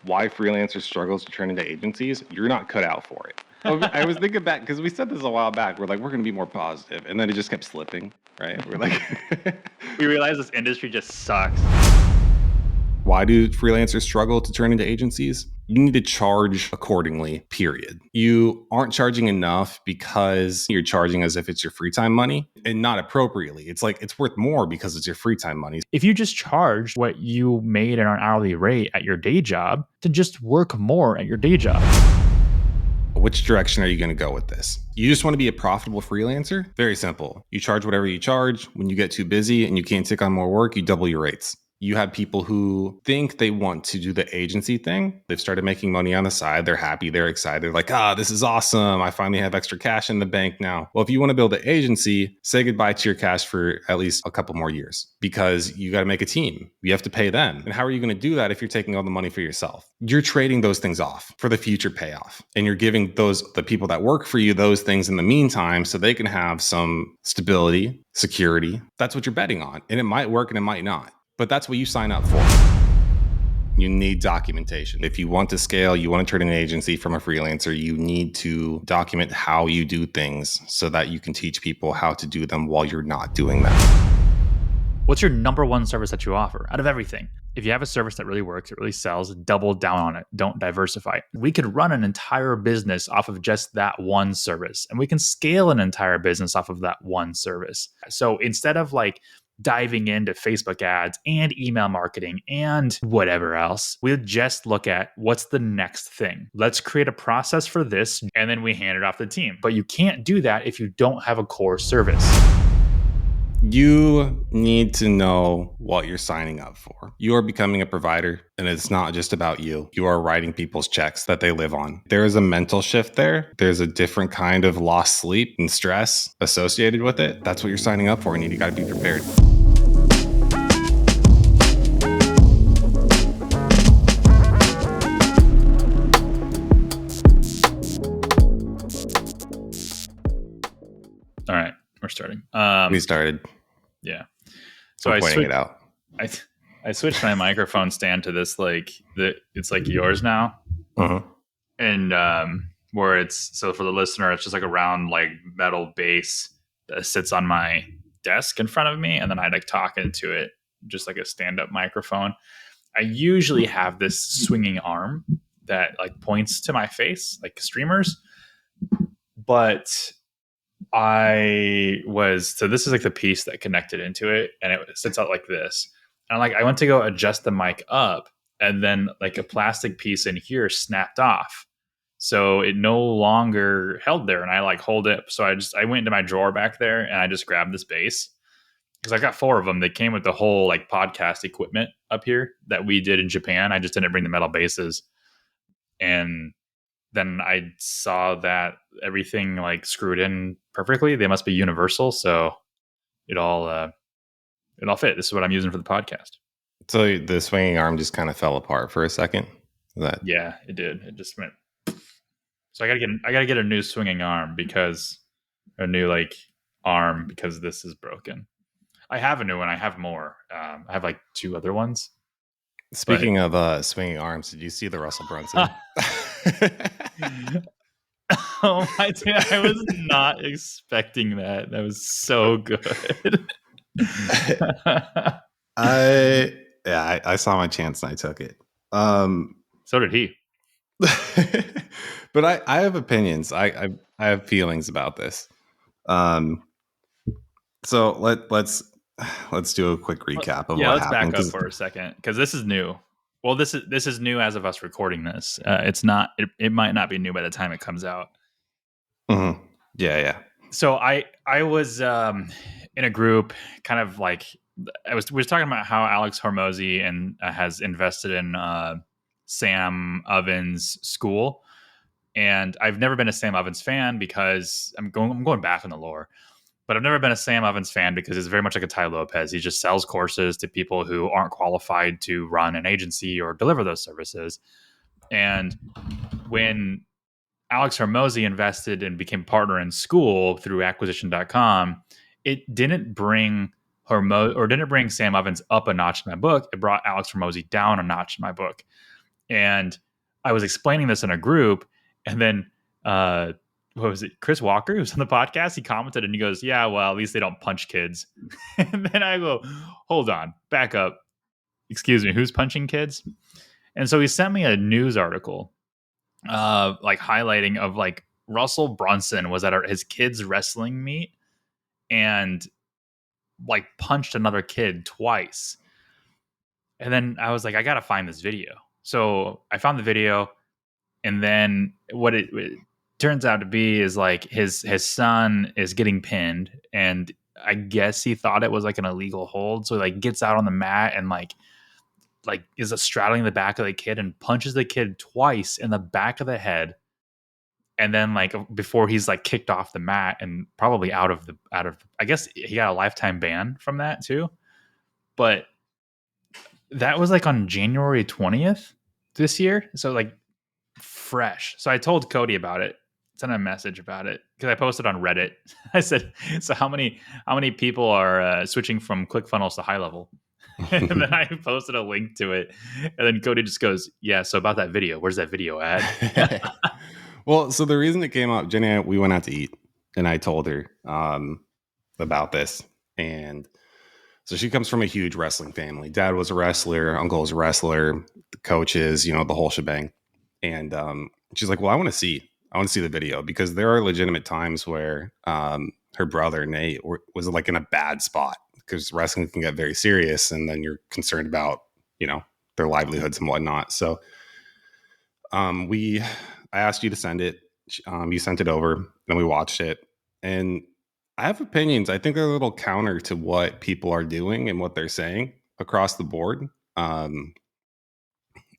why freelancers struggle to turn into agencies, you're not cut out for it. I was thinking back, because we said this a while back. We're like, we're going to be more positive. And then it just kept slipping, right? We're like, we realized this industry just sucks. Why do freelancers struggle to turn into agencies? You need to charge accordingly, period. You aren't charging enough because you're charging as if it's your free time money, and not appropriately. It's like it's worth more because it's your free time money. If you just charged what you made at an hourly rate at your day job, then just work more at your day job. Which direction are you going to go with this? You just want to be a profitable freelancer? Very simple. You charge whatever you charge. When you get too busy and you can't take on more work, you double your rates. You have people who think they want to do the agency thing. They've started making money on the side. They're happy. They're excited. Like, this is awesome. I finally have extra cash in the bank now. Well, if you want to build an agency, say goodbye to your cash for at least a couple more years, because you got to make a team. You have to pay them. And how are you going to do that if you're taking all the money for yourself? You're trading those things off for the future payoff. And you're giving the people that work for you those things in the meantime so they can have some stability, security. That's what you're betting on. And it might work and it might not. But that's what you sign up for. You need documentation. If you want to scale, you want to turn an agency from a freelancer, you need to document how you do things so that you can teach people how to do them while you're not doing them. What's your number one service that you offer out of everything? If you have a service that really works, it really sells, double down on it. Don't diversify. We could run an entire business off of just that one service, and we can scale an entire business off of that one service. So instead of diving into Facebook ads and email marketing and whatever else, we'll just look at what's the next thing. Let's create a process for this, and then we hand it off to the team. But you can't do that if you don't have a core service. You need to know what you're signing up for. You are becoming a provider, and it's not just about you. You are writing people's checks that they live on. There is a mental shift there. There's a different kind of lost sleep and stress associated with it. That's what you're signing up for, and you got to be prepared. All right, we're starting. We started. Yeah. So I'm pointing it out. I switched my microphone stand to this it's like yours now. Uh-huh. And where so for the listener, it's just like a round metal base that sits on my desk in front of me, and then I talk into it just like a stand-up microphone. I usually have this swinging arm that points to my face like streamers, but so this is the piece that connected into it, and it sits out like this. And I went to go adjust the mic up, and then a plastic piece in here snapped off. So it no longer held there, and I hold it. So I went into my drawer back there, and I just grabbed this base because I got 4 of them. They came with the whole podcast equipment up here that we did in Japan. I just didn't bring the metal bases. And then I saw that everything screwed in perfectly. They must be universal, so it all fit. This is what I'm using for the podcast. So the swinging arm just kind of fell apart for a second. Yeah, it did. It just went. So I gotta get a new swinging arm because this is broken. I have a new one. I have more. I have 2 other ones. Speaking of swinging arms, did you see the Russell Brunson? Oh my God, I was not expecting that. That was so good. I saw my chance and I took it. So did he. But I have opinions. I have feelings about this. So let's do a quick recap of what happened. Let's back up for a second because this is new. Well, this is new as of us recording this. It's not. It might not be new by the time it comes out. Mm-hmm. Yeah. So I was in a group, kind of we was talking about how Alex Hormozy has invested in Sam Ovens' school, and I've never been a Sam Ovens fan because I'm going back in the lore. But I've never been a Sam Ovens fan because it's very much like a Tai Lopez. He just sells courses to people who aren't qualified to run an agency or deliver those services. And when Alex Hormozy invested and became partner in school through acquisition.com, it didn't bring Sam Ovens up a notch in my book. It brought Alex Hormozy down a notch in my book. And I was explaining this in a group, and then what was it? Chris Walker, who was on the podcast, he commented and he goes, "Yeah, well, at least they don't punch kids." And then I go, "Hold on, back up. Excuse me, who's punching kids?" And so he sent me a news article, like highlighting of like Russell Brunson was at his kids' wrestling meet and like punched another kid twice. And then I was like, I gotta find this video. So I found the video, and then what it turns out to be is like his son is getting pinned, and I guess he thought it was like an illegal hold, so he like gets out on the mat and like is straddling the back of the kid and punches the kid twice in the back of the head, and then like before he's like kicked off the mat and probably out of I guess he got a lifetime ban from that too. But that was like on January 20th this year, so like fresh. So I told Cody about it, sent him a message about it because I posted on Reddit. I said, "So how many people are switching from ClickFunnels to High Level?" And then I posted a link to it, and then Cody just goes, "Yeah, so about that video, where's that video at?" Well, so the reason it came up, Jenny and I, we went out to eat, and I told her about this, and so she comes from a huge wrestling family. Dad was a wrestler, uncle was a wrestler, the coaches, you know, the whole shebang. And she's like, "Well, I want to see the video because there are legitimate times where her brother Nate was like in a bad spot because wrestling can get very serious, and then you're concerned about, you know, their livelihoods and whatnot." So I asked you to send it. You sent it over, then we watched it, and I have opinions. I think they're a little counter to what people are doing and what they're saying across the board. And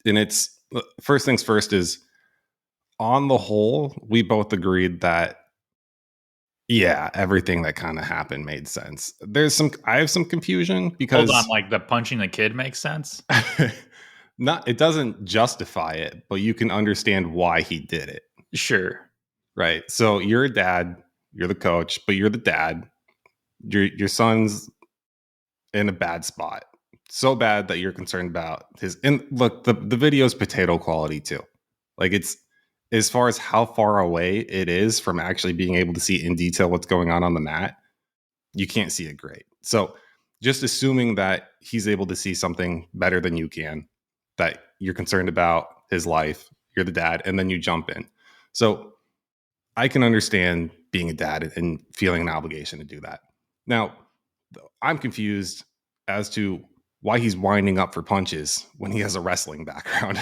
it's first things first is, on the whole, we both agreed that, yeah, everything that kind of happened made sense. I have some confusion because Hold on, like the punching the kid makes sense. it doesn't justify it, but you can understand why he did it. Sure. Right. So you're a dad, you're the coach, but you're the dad. Your son's in a bad spot. So bad that you're concerned about his, and look, the video's potato quality too. Like, it's, as far as how far away it is from actually being able to see in detail what's going on the mat, you can't see it great. So just assuming that he's able to see something better than you can, that you're concerned about his life, you're the dad, and then you jump in. So I can understand being a dad and feeling an obligation to do that. Now, I'm confused as to why he's winding up for punches when he has a wrestling background.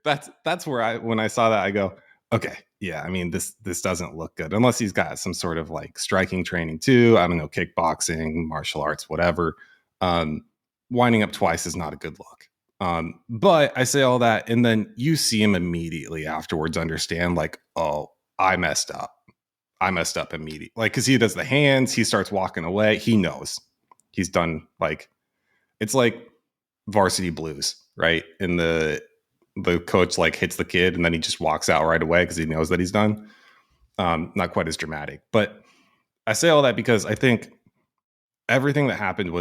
That's where when I saw that, I go, okay, yeah, I mean, this doesn't look good unless he's got some sort of like striking training too. I don't know, kickboxing, martial arts, whatever. Winding up twice is not a good look. But I say all that, and then you see him immediately afterwards understand, like, oh, I messed up. Immediately. Like, because he does the hands, he starts walking away. He knows he's done. Like, it's like Varsity Blues, right? And the coach like hits the kid, and then he just walks out right away because he knows that he's done. Not quite as dramatic, but I say all that because I think everything that happened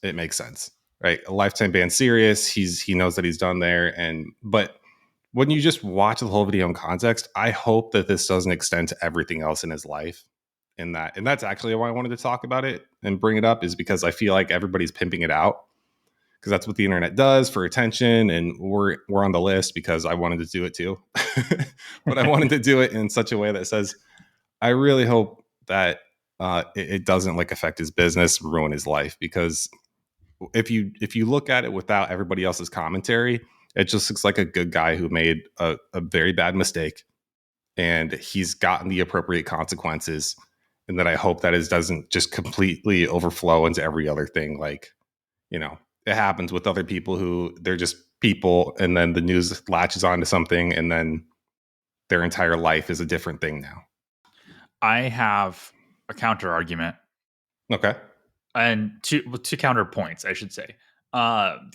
it makes sense, right? A lifetime ban, serious. He knows that he's done there, but when you just watch the whole video in context, I hope that this doesn't extend to everything else in his life. And that's actually why I wanted to talk about it and bring it up, is because I feel like everybody's pimping it out because that's what the internet does for attention, and we're on the list because I wanted to do it too. But I wanted to do it in such a way that says, I really hope that it doesn't like affect his business, ruin his life, because if you look at it without everybody else's commentary, it just looks like a good guy who made a very bad mistake, and he's gotten the appropriate consequences. And that I hope that it doesn't just completely overflow into every other thing. Like, you know, it happens with other people who they're just people, and then the news latches onto something, and then their entire life is a different thing now. I have a counter argument. Okay. And two counterpoints, I should say.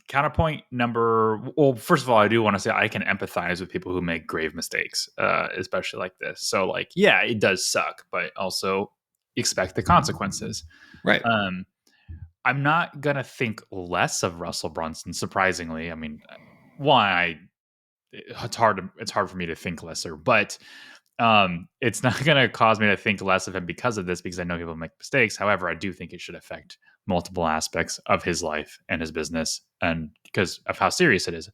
Counterpoint number, well, first of all, I do want to say I can empathize with people who make grave mistakes, especially like this. So, like, yeah, it does suck, but also expect the consequences. Right. I'm not gonna think less of Russell Brunson. Surprisingly, I mean, it's hard for me to think lesser, but it's not going to cause me to think less of him because of this, because I know people make mistakes. However, I do think it should affect multiple aspects of his life and his business, and because of how serious it is.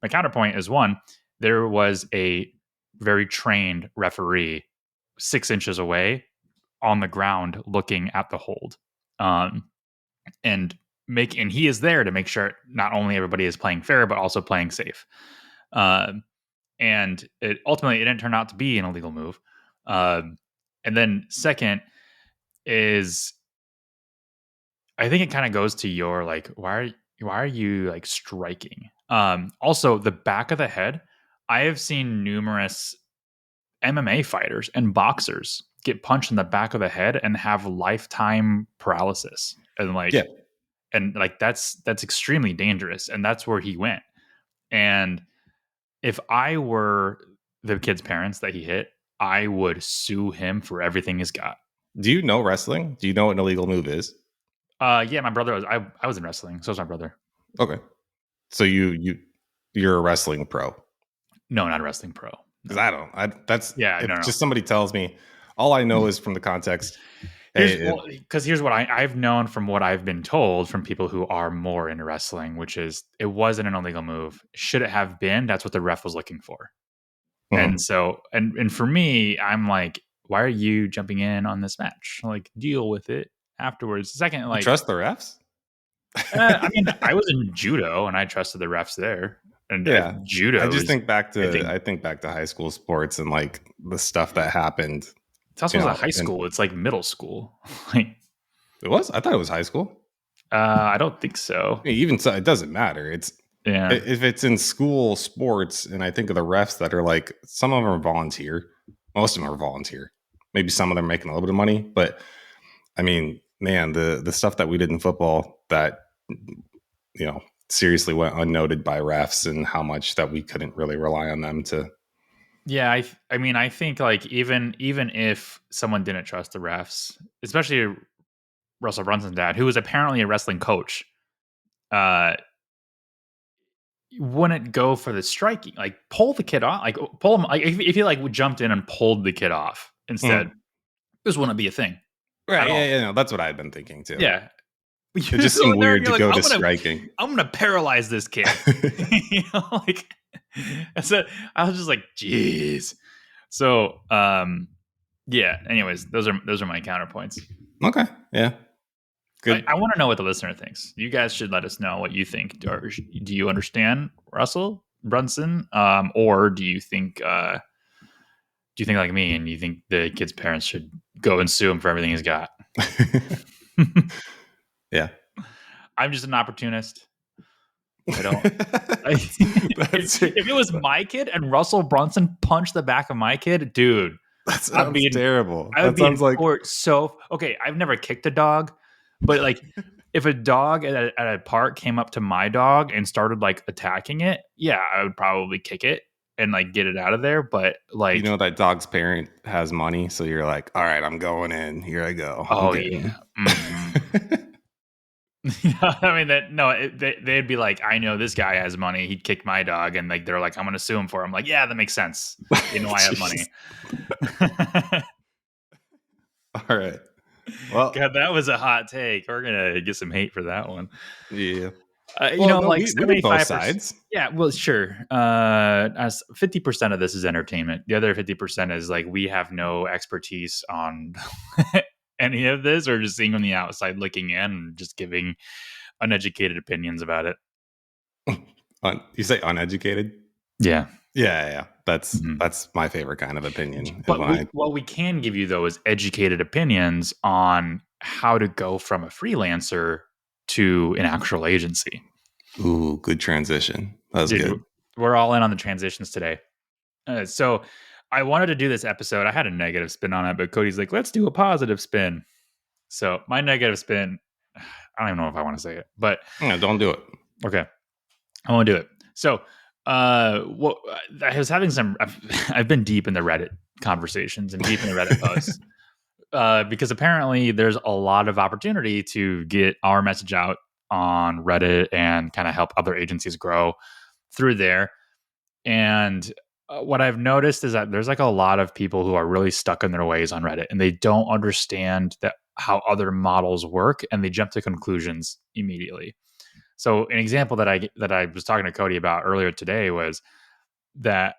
My counterpoint is, one, there was a very trained referee 6 inches away on the ground looking at the hold. And he is there to make sure not only everybody is playing fair, but also playing safe. And ultimately it didn't turn out to be an illegal move. And then second is, I think it kind of goes to your like, why are you like striking? Also, the back of the head. I have seen numerous MMA fighters and boxers get punched in the back of the head and have lifetime paralysis, and like, Yeah. and like that's extremely dangerous. And that's where he went. And if I were the kid's parents that he hit, I would sue him for everything he's got. Do you know wrestling? Do you know what an illegal move is? Yeah, my brother was. I was in wrestling, so was my brother. Okay, so you're a wrestling pro. No, not a wrestling pro. Because that's Yeah, no. Just somebody tells me, all I know is from the context. Because here's what I've known from what I've been told from people who are more into wrestling, which is it wasn't an illegal move. Should it have been? That's what the ref was looking for. And so, and for me, I'm like, why are you jumping in on this match? Like, deal with it afterwards. Second, like, you trust the refs? I mean, I was in judo and I trusted the refs there. And yeah, judo. I just think back to I think back to high school sports and like the stuff that happened. It's also not high school. It's like middle school. Like, it was. I thought it was high school. I don't think so. I mean, even so, it doesn't matter. It's if it's in school sports, and I think of the refs that are like, some of them are volunteer. Most of them are volunteer. Maybe some of them are making a little bit of money, but I mean, man, the stuff that we did in football that seriously went unnoted by refs, and how much that we couldn't really rely on them to. Yeah, I mean, I think like even if someone didn't trust the refs, especially Russell Brunson's dad, who was apparently a wrestling coach, wouldn't go for the striking, like pull the kid off, like pull him. Like if he like jumped in and pulled the kid off instead, this wouldn't be a thing. Right? Yeah, no, that's what I'd been thinking too. Yeah, it just seemed weird to go to striking. I'm gonna paralyze this kid. Like. So I was just like, geez. So, yeah. Anyways, those are my counterpoints. Okay. Yeah. Good. I want to know what the listener thinks. You guys should let us know what you think. Or do you understand Russell Brunson, or do you think like me and you think the kid's parents should go and sue him for everything he's got? Yeah. I'm just an opportunist. I don't. If it was my kid and Russell Brunson punched the back of my kid, dude, that sounds terrible. I would be in court. So okay, I've never kicked a dog, but like, if a dog at a park came up to my dog and started like attacking it, yeah, I would probably kick it and like get it out of there. But like, that dog's parent has money, so you're like, all right, I'm going in. Here I go. Oh yeah. Mm-hmm. I mean they'd be like, I know this guy has money. He'd kick my dog, and like they're like, I'm going to sue him for. I'm like, yeah, that makes sense. You know, I have money. All right. Well, God, that was a hot take. We're gonna get some hate for that one. Yeah. Like we both sides. Yeah, well, sure. As 50% of this is entertainment. The other 50% is like, we have no expertise on any of this, or just seeing on the outside looking in and just giving uneducated opinions about it. You say uneducated? Yeah. Yeah. That's my favorite kind of opinion. But what we can give you, though, is educated opinions on how to go from a freelancer to an actual agency. Ooh, good transition. That was good. We're all in on the transitions today. So I wanted to do this episode. I had a negative spin on it, but Cody's like, let's do a positive spin. So my negative spin, I don't even know if I want to say it, but don't do it. Okay. I won't do it. So I was having I've been deep in the Reddit conversations and deep in the Reddit posts because apparently there's a lot of opportunity to get our message out on Reddit and kind of help other agencies grow. through there. And what I've noticed is that there's like a lot of people who are really stuck in their ways on Reddit, and they don't understand that how other models work, and they jump to conclusions immediately. So an example that I was talking to Cody about earlier today was that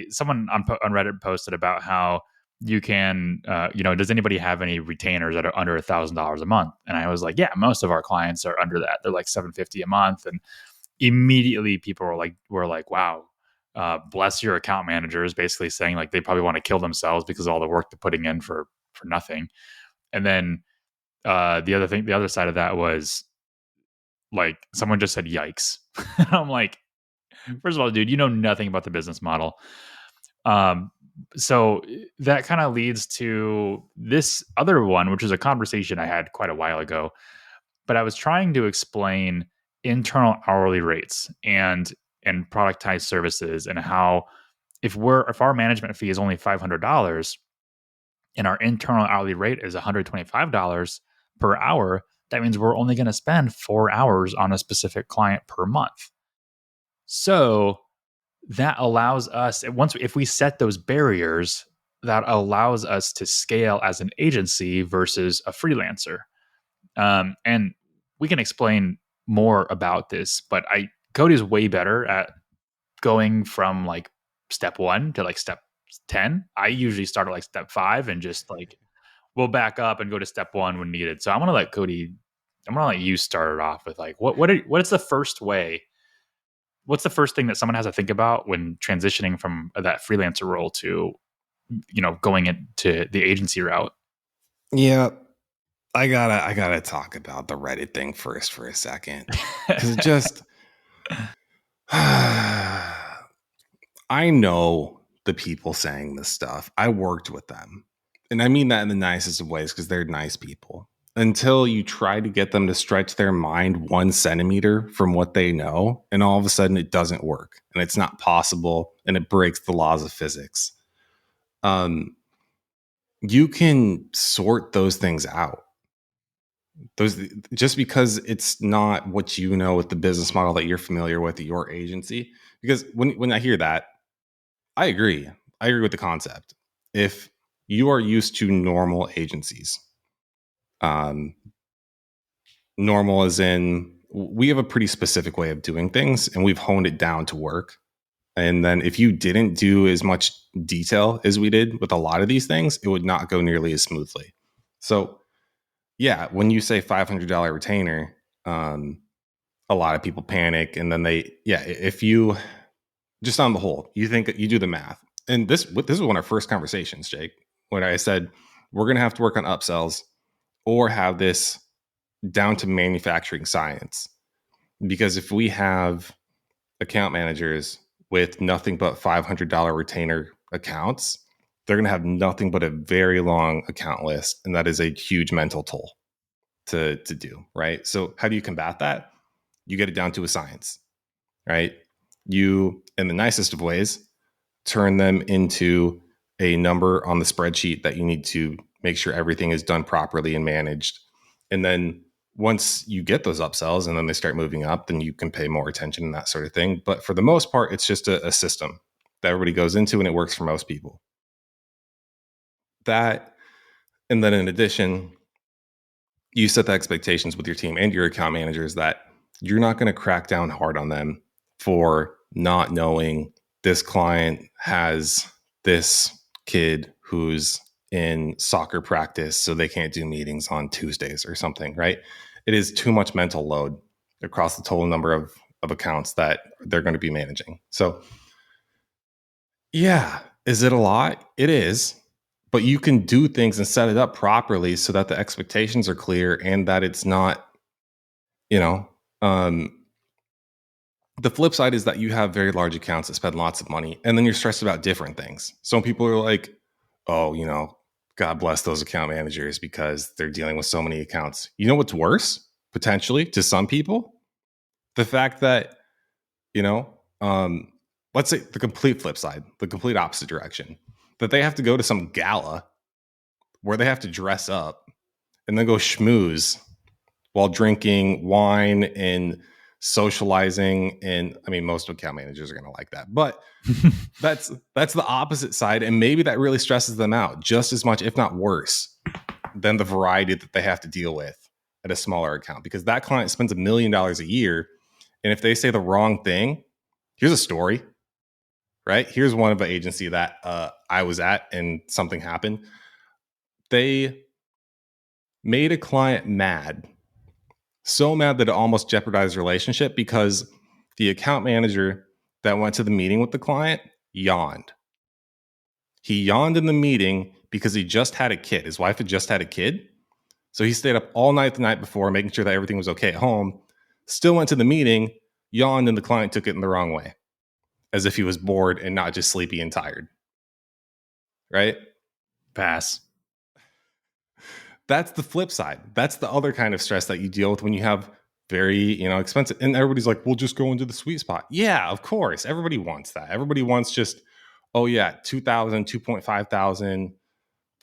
someone on Reddit posted about how you can, does anybody have any retainers that are under $1,000 a month? And I was like, yeah, most of our clients are under that. They're like $750 a month. And immediately people were like, wow, bless your account managers, basically saying like they probably want to kill themselves because of all the work they're putting in for nothing. And then the other side of that was like someone just said, yikes. I'm like, first of all, dude, you know nothing about the business model. So that kind of leads to this other one, which is a conversation I had quite a while ago. But I was trying to explain internal hourly rates and productized services, and how if our management fee is only $500 and our internal hourly rate is $125 per hour, that means we're only going to spend 4 hours on a specific client per month. So that allows us, if we set those barriers, that allows us to scale as an agency versus a freelancer. And we can explain more about this, but Cody's way better at going from like step 1 to like step 10. I usually start at like step 5 and just like we'll back up and go to step 1 when needed. So I'm gonna let you start it off with like what's the first way? What's the first thing that someone has to think about when transitioning from that freelancer role to, going into the agency route? Yeah, I gotta talk about the Reddit thing first for a second, because it just I know the people saying this stuff. I worked with them, and I mean that in the nicest of ways because they're nice people. Until you try to get them to stretch their mind 1 centimeter from what they know, and all of a sudden it doesn't work, and it's not possible, and it breaks the laws of physics. You can sort those things out. Just because it's not what you know with the business model that you're familiar with at your agency. Because when I hear that, I agree. I agree with the concept. If you are used to normal agencies, normal as in we have a pretty specific way of doing things and we've honed it down to work. And then if you didn't do as much detail as we did with a lot of these things, it would not go nearly as smoothly. So yeah, when you say $500 retainer, a lot of people panic, and then if you just on the whole, you think you do the math, and this is one of our first conversations, Jake, when I said we're going to have to work on upsells or have this down to manufacturing science, because if we have account managers with nothing but $500 retainer accounts, they're going to have nothing but a very long account list, and that is a huge mental toll to do, right? So how do you combat that? You get it down to a science, right? You, in the nicest of ways, turn them into a number on the spreadsheet that you need to make sure everything is done properly and managed. And then once you get those upsells and then they start moving up, then you can pay more attention and that sort of thing. But for the most part, it's just a system that everybody goes into, and it works for most people. That, and then in addition, you set the expectations with your team and your account managers that you're not going to crack down hard on them for not knowing this client has this kid who's in soccer practice, so they can't do meetings on Tuesdays or something, right? It is too much mental load across the total number of accounts that they're going to be managing. So yeah, is it a lot? It is. But you can do things and set it up properly so that the expectations are clear and that it's not, the flip side is that you have very large accounts that spend lots of money, and then you're stressed about different things. Some people are like, oh, God bless those account managers because they're dealing with so many accounts. You know what's worse, potentially, to some people? The fact that, let's say the complete flip side, the complete opposite direction, that they have to go to some gala where they have to dress up and then go schmooze while drinking wine and socializing. And I mean, most account managers are going to like that, but that's the opposite side. And maybe that really stresses them out just as much, if not worse, than the variety that they have to deal with at a smaller account, because that client spends $1 million a year. And if they say the wrong thing, here's a story, right? Here's one of the agency that I was at and something happened. They made a client mad, so mad that it almost jeopardized the relationship, because the account manager that went to the meeting with the client yawned. He yawned in the meeting because he just had a kid. His wife had just had a kid. So he stayed up all night the night before, making sure that everything was okay at home, still went to the meeting, yawned, and the client took it in the wrong way, as if he was bored and not just sleepy and tired. Right? Pass. That's the flip side. That's the other kind of stress that you deal with when you have very, expensive. And everybody's like, we'll just go into the sweet spot. Yeah, of course. Everybody wants that. Everybody wants just, oh yeah, 2,000, 2,500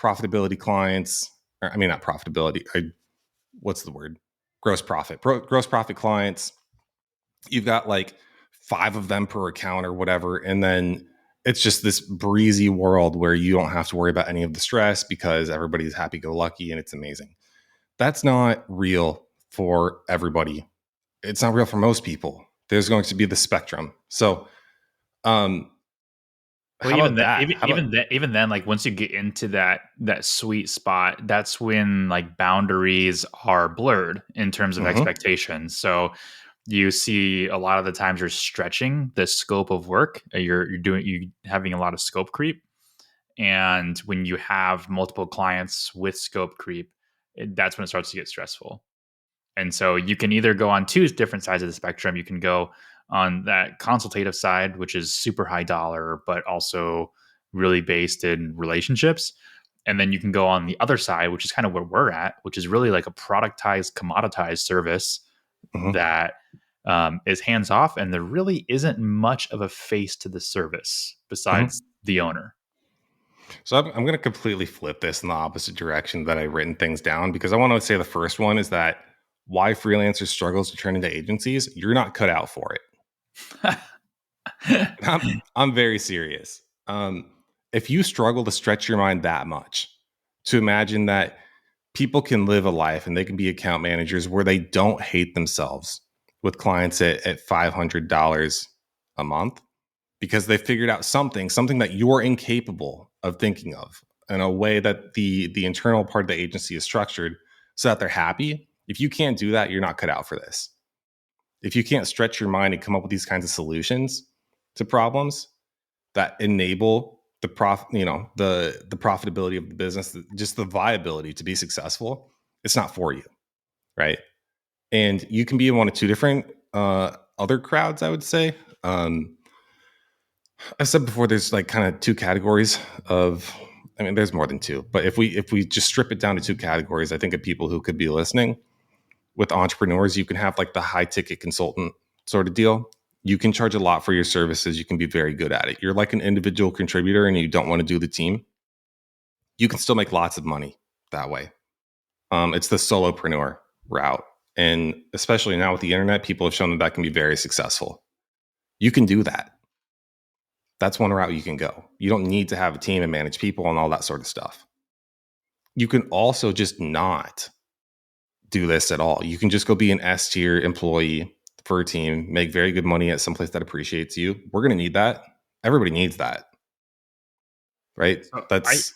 profitability clients. Or, I mean, not profitability. What's the word? Gross profit. Gross profit clients. You've got like 5 of them per account or whatever. And then it's just this breezy world where you don't have to worry about any of the stress because everybody's happy-go-lucky and it's amazing. That's not real for everybody. It's not real for most people. There's going to be the spectrum. So, Well, how even about then, that? even then, like once you get into that sweet spot, that's when like boundaries are blurred in terms of Mhm. expectations. So you see a lot of the times you're stretching the scope of work. You're having a lot of scope creep, and when you have multiple clients with scope creep, that's when it starts to get stressful. And so you can either go on 2 different sides of the spectrum. You can go on that consultative side, which is super high dollar, but also really based in relationships. And then you can go on the other side, which is kind of where we're at, which is really like a productized, commoditized service Mhm. that is hands off. And there really isn't much of a face to the service besides the owner. So I'm going to completely flip this in the opposite direction that I've written things down, because I want to say the first one is that why freelancers struggles to turn into agencies. You're not cut out for it. I'm very serious. If you struggle to stretch your mind that much to imagine that people can live a life and they can be account managers where they don't hate themselves with clients at $500 a month, because they figured out something that you're incapable of thinking of, in a way that the internal part of the agency is structured so that they're happy. If you can't do that, you're not cut out for this. If you can't stretch your mind and come up with these kinds of solutions to problems that enable the profitability of the business, just the viability to be successful, it's not for you, right? And you can be in one of 2 different other crowds, I would say. I've said before, there's like kind of 2 categories of, I mean, there's more than 2, but if we just strip it down to 2 categories, I think of people who could be listening. With entrepreneurs, you can have like the high ticket consultant sort of deal. You can charge a lot for your services. You can be very good at it. You're like an individual contributor and you don't want to do the team. You can still make lots of money that way. It's the solopreneur route. And especially now with the internet, people have shown that can be very successful. You can do that. That's one route you can go. You don't need to have a team and manage people and all that sort of stuff. You can also just not do this at all. You can just go be an S tier employee for a team, make very good money at someplace that appreciates you. We're going to need that. Everybody needs that. Right? So That's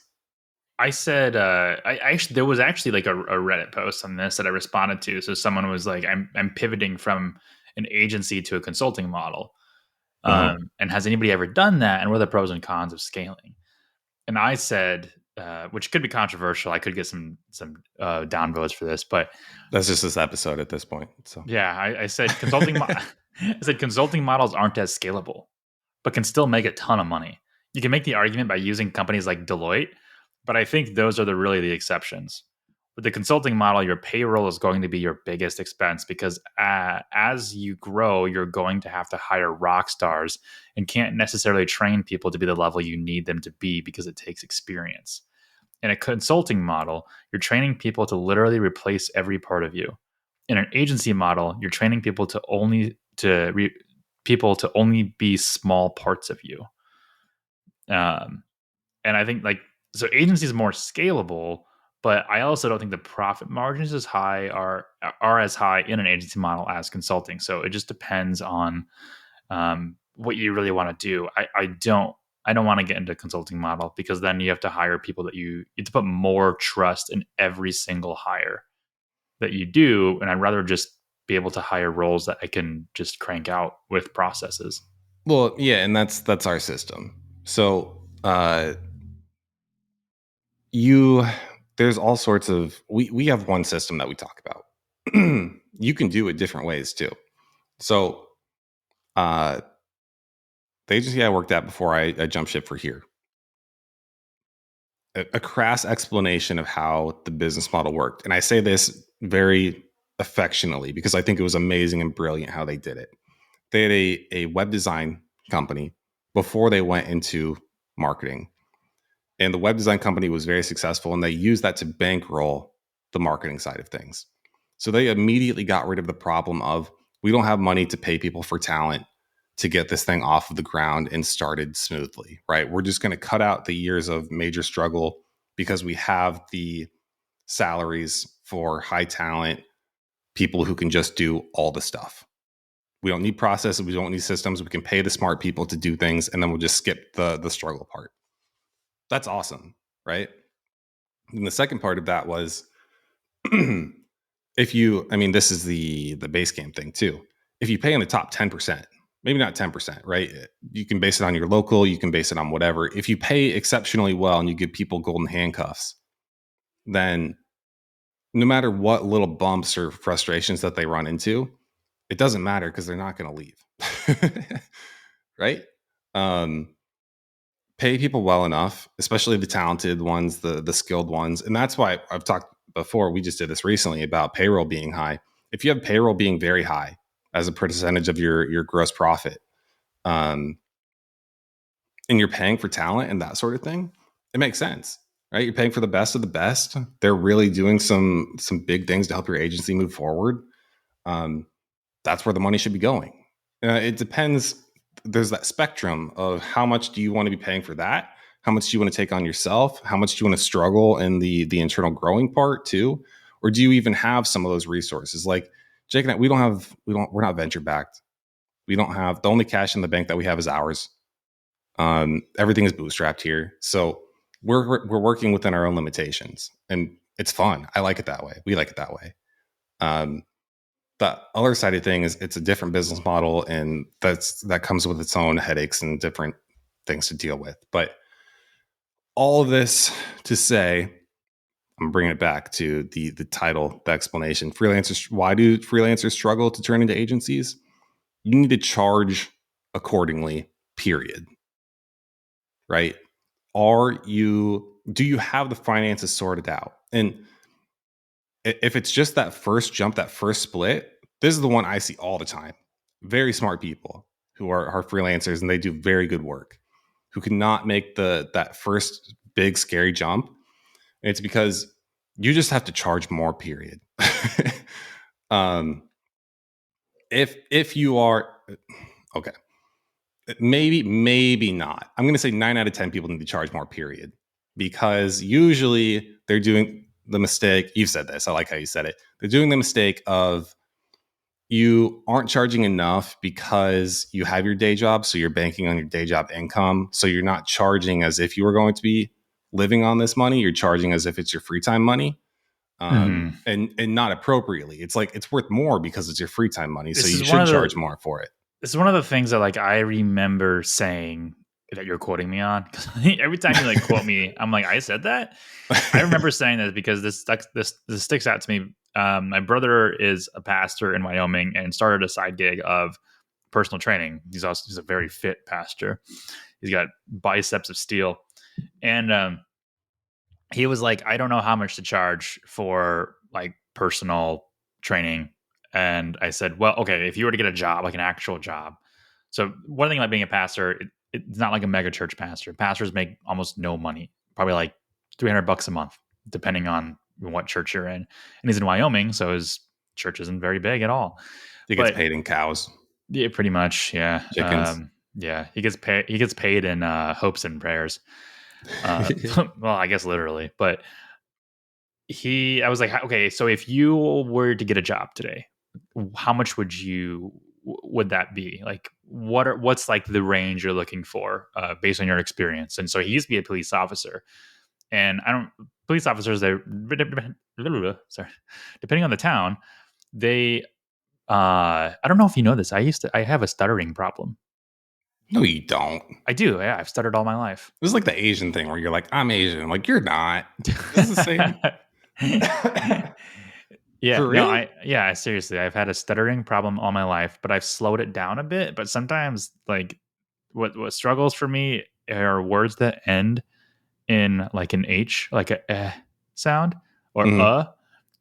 I said, I actually, there was actually like a Reddit post on this that I responded to. So someone was like, I'm pivoting from an agency to a consulting model. And has anybody ever done that? And what are the pros and cons of scaling? And I said, which could be controversial. I could get some downvotes for this, but that's just this episode at this point. So yeah, I said I said consulting models aren't as scalable, but can still make a ton of money. You can make the argument by using companies like Deloitte, but I think those are really the exceptions. With the consulting model, your payroll is going to be your biggest expense because as you grow, you're going to have to hire rock stars and can't necessarily train people to be the level you need them to be because it takes experience. In a consulting model, you're training people to literally replace every part of you. in an agency model, you're training people to only be small parts of you. And I think like so agency is more scalable, but I also don't think the profit margins are as high in an agency model as consulting. So it just depends on what you really want to do. I don't want to get into a consulting model because then you have to hire people that you have to put more trust in every single hire that you do. And I'd rather just be able to hire roles that I can just crank out with processes. Well, yeah, and that's our system. So there's all sorts of we have one system that we talk about. You can do it different ways too. So the agency I worked at before I jumped ship for here, a crass explanation of how the business model worked. And I say this very affectionately because I think it was amazing and brilliant how they did it. They had a web design company before they went into marketing. And the web design company was very successful, and they used that to bankroll the marketing side of things. So they immediately got rid of the problem of we don't have money to pay people for talent to get this thing off of the ground and started smoothly, right? We're just going to cut out the years of major struggle because we have the salaries for high talent people who can just do all the stuff. We don't need processes. We don't need systems. We can pay the smart people to do things, and then we'll just skip the struggle part. That's awesome, right? And the second part of that was this is the base game thing too. If you pay in the top 10%, maybe not 10%, right? You can base it on your local, you can base it on whatever. If you pay exceptionally well and you give people golden handcuffs, then no matter what little bumps or frustrations that they run into, it doesn't matter because they're not going to leave. Right? Pay people well enough, especially the talented ones, the skilled ones. And that's why I've talked before, we just did this recently about payroll being high. If you have payroll being very high as a percentage of your gross profit, and you're paying for talent and that sort of thing, it makes sense, right? You're paying for the best of the best. They're really doing some big things to help your agency move forward. That's where the money should be going. It depends. There's that spectrum of how much do you want to be paying for that? How much do you want to take on yourself? How much do you want to struggle in the internal growing part too? Or do you even have some of those resources? Like Jake and I, we're not venture backed. We don't have, the only cash in the bank that we have is ours. Everything is bootstrapped here. So we're working within our own limitations, and it's fun. I like it that way. We like it that way. The other side of thing is it's a different business model, and that comes with its own headaches and different things to deal with. But all of this to say, I'm bringing it back to the title, the explanation. Freelancers. Why do freelancers struggle to turn into agencies? You need to charge accordingly, period. Right? Do you have the finances sorted out? And if it's just that first jump, that first split, this is the one I see all the time. Very smart people who are freelancers, and they do very good work, who cannot make that first big scary jump. And it's because you just have to charge more, period. If you are okay, maybe not. I'm going to say 9 out of 10 people need to charge more, period, because usually they're doing the mistake. You've said this. I like how you said it. They're doing the mistake of you aren't charging enough because you have your day job. So you're banking on your day job income. So you're not charging as if you were going to be living on this money. You're charging as if it's your free time money. And not appropriately. It's like it's worth more because it's your free time money. So you should charge more for it. This is one of the things that like I remember saying that you're quoting me on, because every time you like quote me, I'm like, I said that. I remember saying that because this sticks out to me. My brother is a pastor in Wyoming and started a side gig of personal training. He's a very fit pastor. He's got biceps of steel, and he was like, I don't know how much to charge for like personal training. And I said, well, okay, if you were to get a job, like an actual job. So one thing about being a pastor, it's not like a mega church pastor. Pastors make almost no money, probably like $300 a month, depending on what church you're in. And he's in Wyoming, so his church isn't very big at all. He gets But paid in cows, yeah, pretty much. Yeah. chickens. Yeah. He gets paid. He gets paid in hopes and prayers. Well, I guess literally, but I was like, okay, so if you were to get a job today, how much would that be? Like, what's like the range you're looking for based on your experience? And so he used to be a police officer, and police officers, they sorry, depending on the town, they I don't know if you know this. I have a stuttering problem. No, you don't. I do. Yeah, I've stuttered all my life. This is like the Asian thing where you're like, I'm Asian. I'm like, you're not. This is the same. Yeah, For no, real? seriously, I've had a stuttering problem all my life, but I've slowed it down a bit. But sometimes, like, what struggles for me are words that end in like an H, like a sound, or Mhm.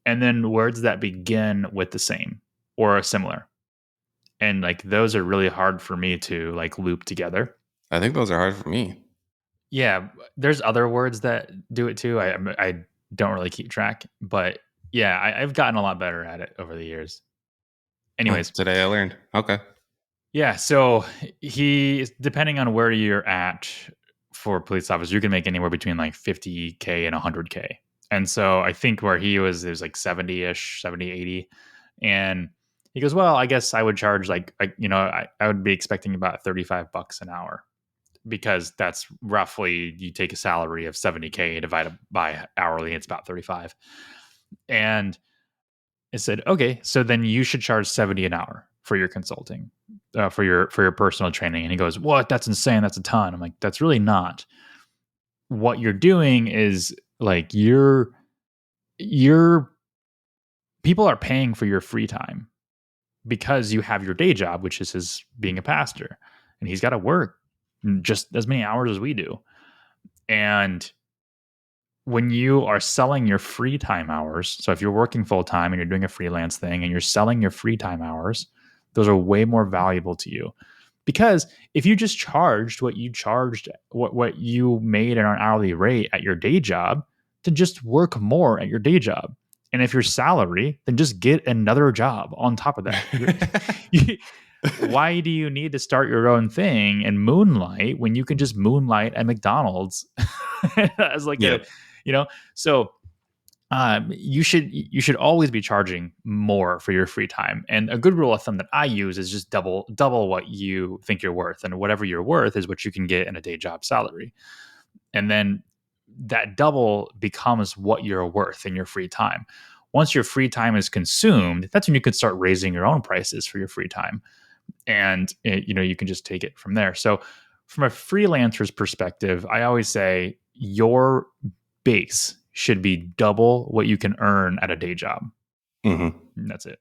and then words that begin with the same or similar. And like those are really hard for me to like loop together. I think those are hard for me. Yeah, there's other words that do it too. I don't really keep track, but yeah, I've gotten a lot better at it over the years. Anyways, Today I learned. Okay. yeah, so depending on where you're at for police officers, you can make anywhere between like 50K and 100K. And so I think where he was, it was like 70-ish, 70, 80. And he goes, well, I guess I would charge like, I would be expecting about $35 an hour, because that's roughly, you take a salary of 70K divided by hourly, it's about 35. And I said, okay, so then you should charge 70 an hour for your consulting, for your personal training. And he goes, what? That's insane. That's a ton. I'm like, that's really not. What you're doing is like you're people are paying for your free time because you have your day job, which is his being a pastor, and he's got to work just as many hours as we do. And when you are selling your free time hours, so if you're working full time and you're doing a freelance thing and you're selling your free time hours, those are way more valuable to you. Because if you just charged what you made in an hourly rate at your day job, then just work more at your day job. And if your salary, then just get another job on top of that. Why do you need to start your own thing and moonlight when you can just moonlight at McDonald's as like Yep. so you should always be charging more for your free time. And a good rule of thumb that I use is just double what you think you're worth, and whatever you're worth is what you can get in a day job salary. And then that double becomes what you're worth in your free time. Once your free time is consumed, that's when you can start raising your own prices for your free time. And you can just take it from there. So from a freelancer's perspective, I always say your base should be double what you can earn at a day job. Mm-hmm. And that's it.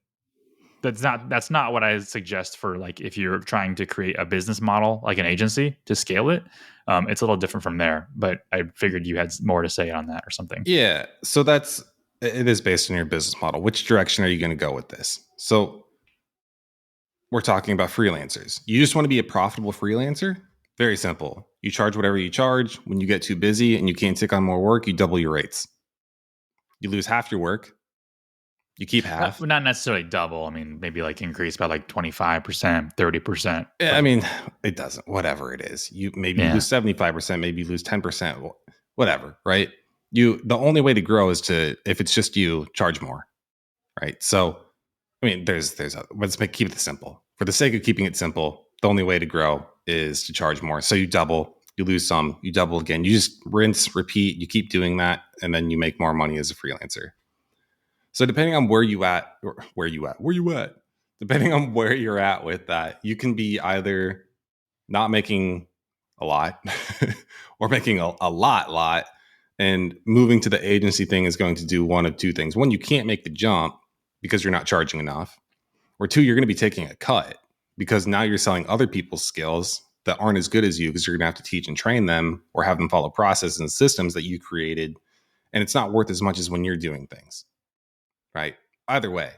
That's not what I suggest for like if you're trying to create a business model like an agency to scale it. It's a little different from there, but I figured you had more to say on that or something. Yeah. So it is based on your business model. Which direction are you going to go with this? So we're talking about freelancers. You just want to be a profitable freelancer? Very simple. You charge whatever you charge. When you get too busy and you can't take on more work, you double your rates. You lose half your work. You keep half. Not necessarily double. I mean, maybe like increase by like 25%, 30%. Yeah, I mean, it doesn't. Whatever it is, you lose 75%, maybe you lose 10%, whatever. Right? The only way to grow is if it's just you, charge more. Right? So, I mean, let's keep it simple. For the sake of keeping it simple, the only way to grow is to charge more. So you double, you lose some, you double again. You just rinse, repeat. You keep doing that, and then you make more money as a freelancer. So depending on where you at, depending on where you're at with that, you can be either not making a lot or making a lot. And moving to the agency thing is going to do one of two things. One, you can't make the jump because you're not charging enough. Or two, you're going to be taking a cut because now you're selling other people's skills that aren't as good as you because you're going to have to teach and train them or have them follow processes and systems that you created. And it's not worth as much as when you're doing things. Right? Either way,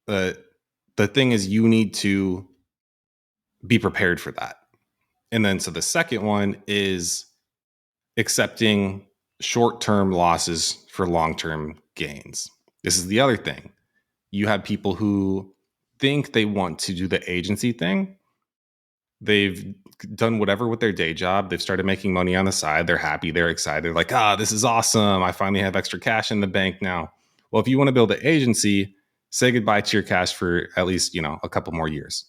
the thing is you need to be prepared for that. And then so the second one is accepting short-term losses for long-term gains. This is the other thing. You have people who think they want to do the agency thing. They've done whatever with their day job. They've started making money on the side. They're happy. They're excited. Like, this is awesome. I finally have extra cash in the bank now. Well, if you want to build an agency, say goodbye to your cash for at least, a couple more years,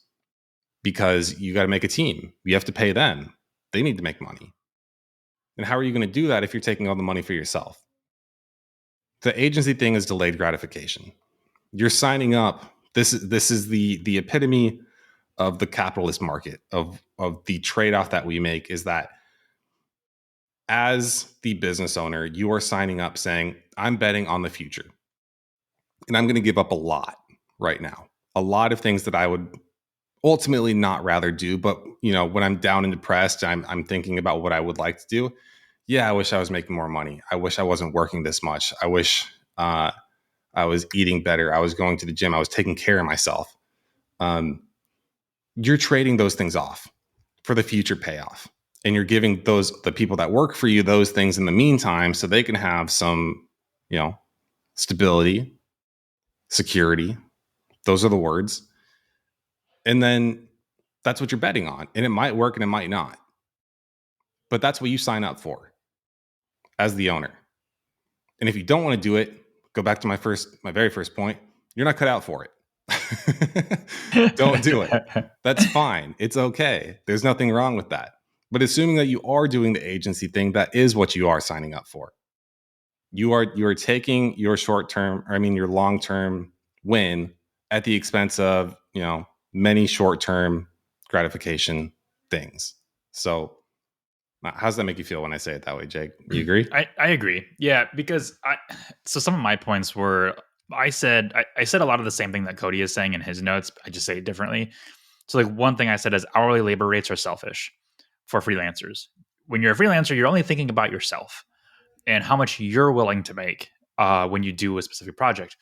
because you got to make a team. You have to pay them. They need to make money. And how are you going to do that if you're taking all the money for yourself? The agency thing is delayed gratification. You're signing up. This is the epitome of the capitalist market, of the trade-off that we make, is that as the business owner, you are signing up saying, I'm betting on the future. And I'm going to give up a lot right now. A lot of things that I would ultimately not rather do. But, when I'm down and depressed, I'm thinking about what I would like to do. Yeah, I wish I was making more money. I wish I wasn't working this much. I wish I was eating better. I was going to the gym. I was taking care of myself. You're trading those things off for the future payoff. And you're giving the people that work for you those things in the meantime, so they can have some, stability, security. Those are the words. And then that's what you're betting on. And it might work and it might not. But that's what you sign up for as the owner. And if you don't want to do it, go back to my very first point, you're not cut out for it. Don't do it. That's fine. It's okay. There's nothing wrong with that. But assuming that you are doing the agency thing, that is what you are signing up for. You are taking your your long-term win at the expense of, many short-term gratification things. So how does that make you feel when I say it that way, Jake? You agree? I agree. Yeah, because so some of my points were, I said a lot of the same thing that Cody is saying in his notes. I just say it differently. So like one thing I said is hourly labor rates are selfish for freelancers. When you're a freelancer, you're only thinking about yourself and how much you're willing to make when you do a specific project.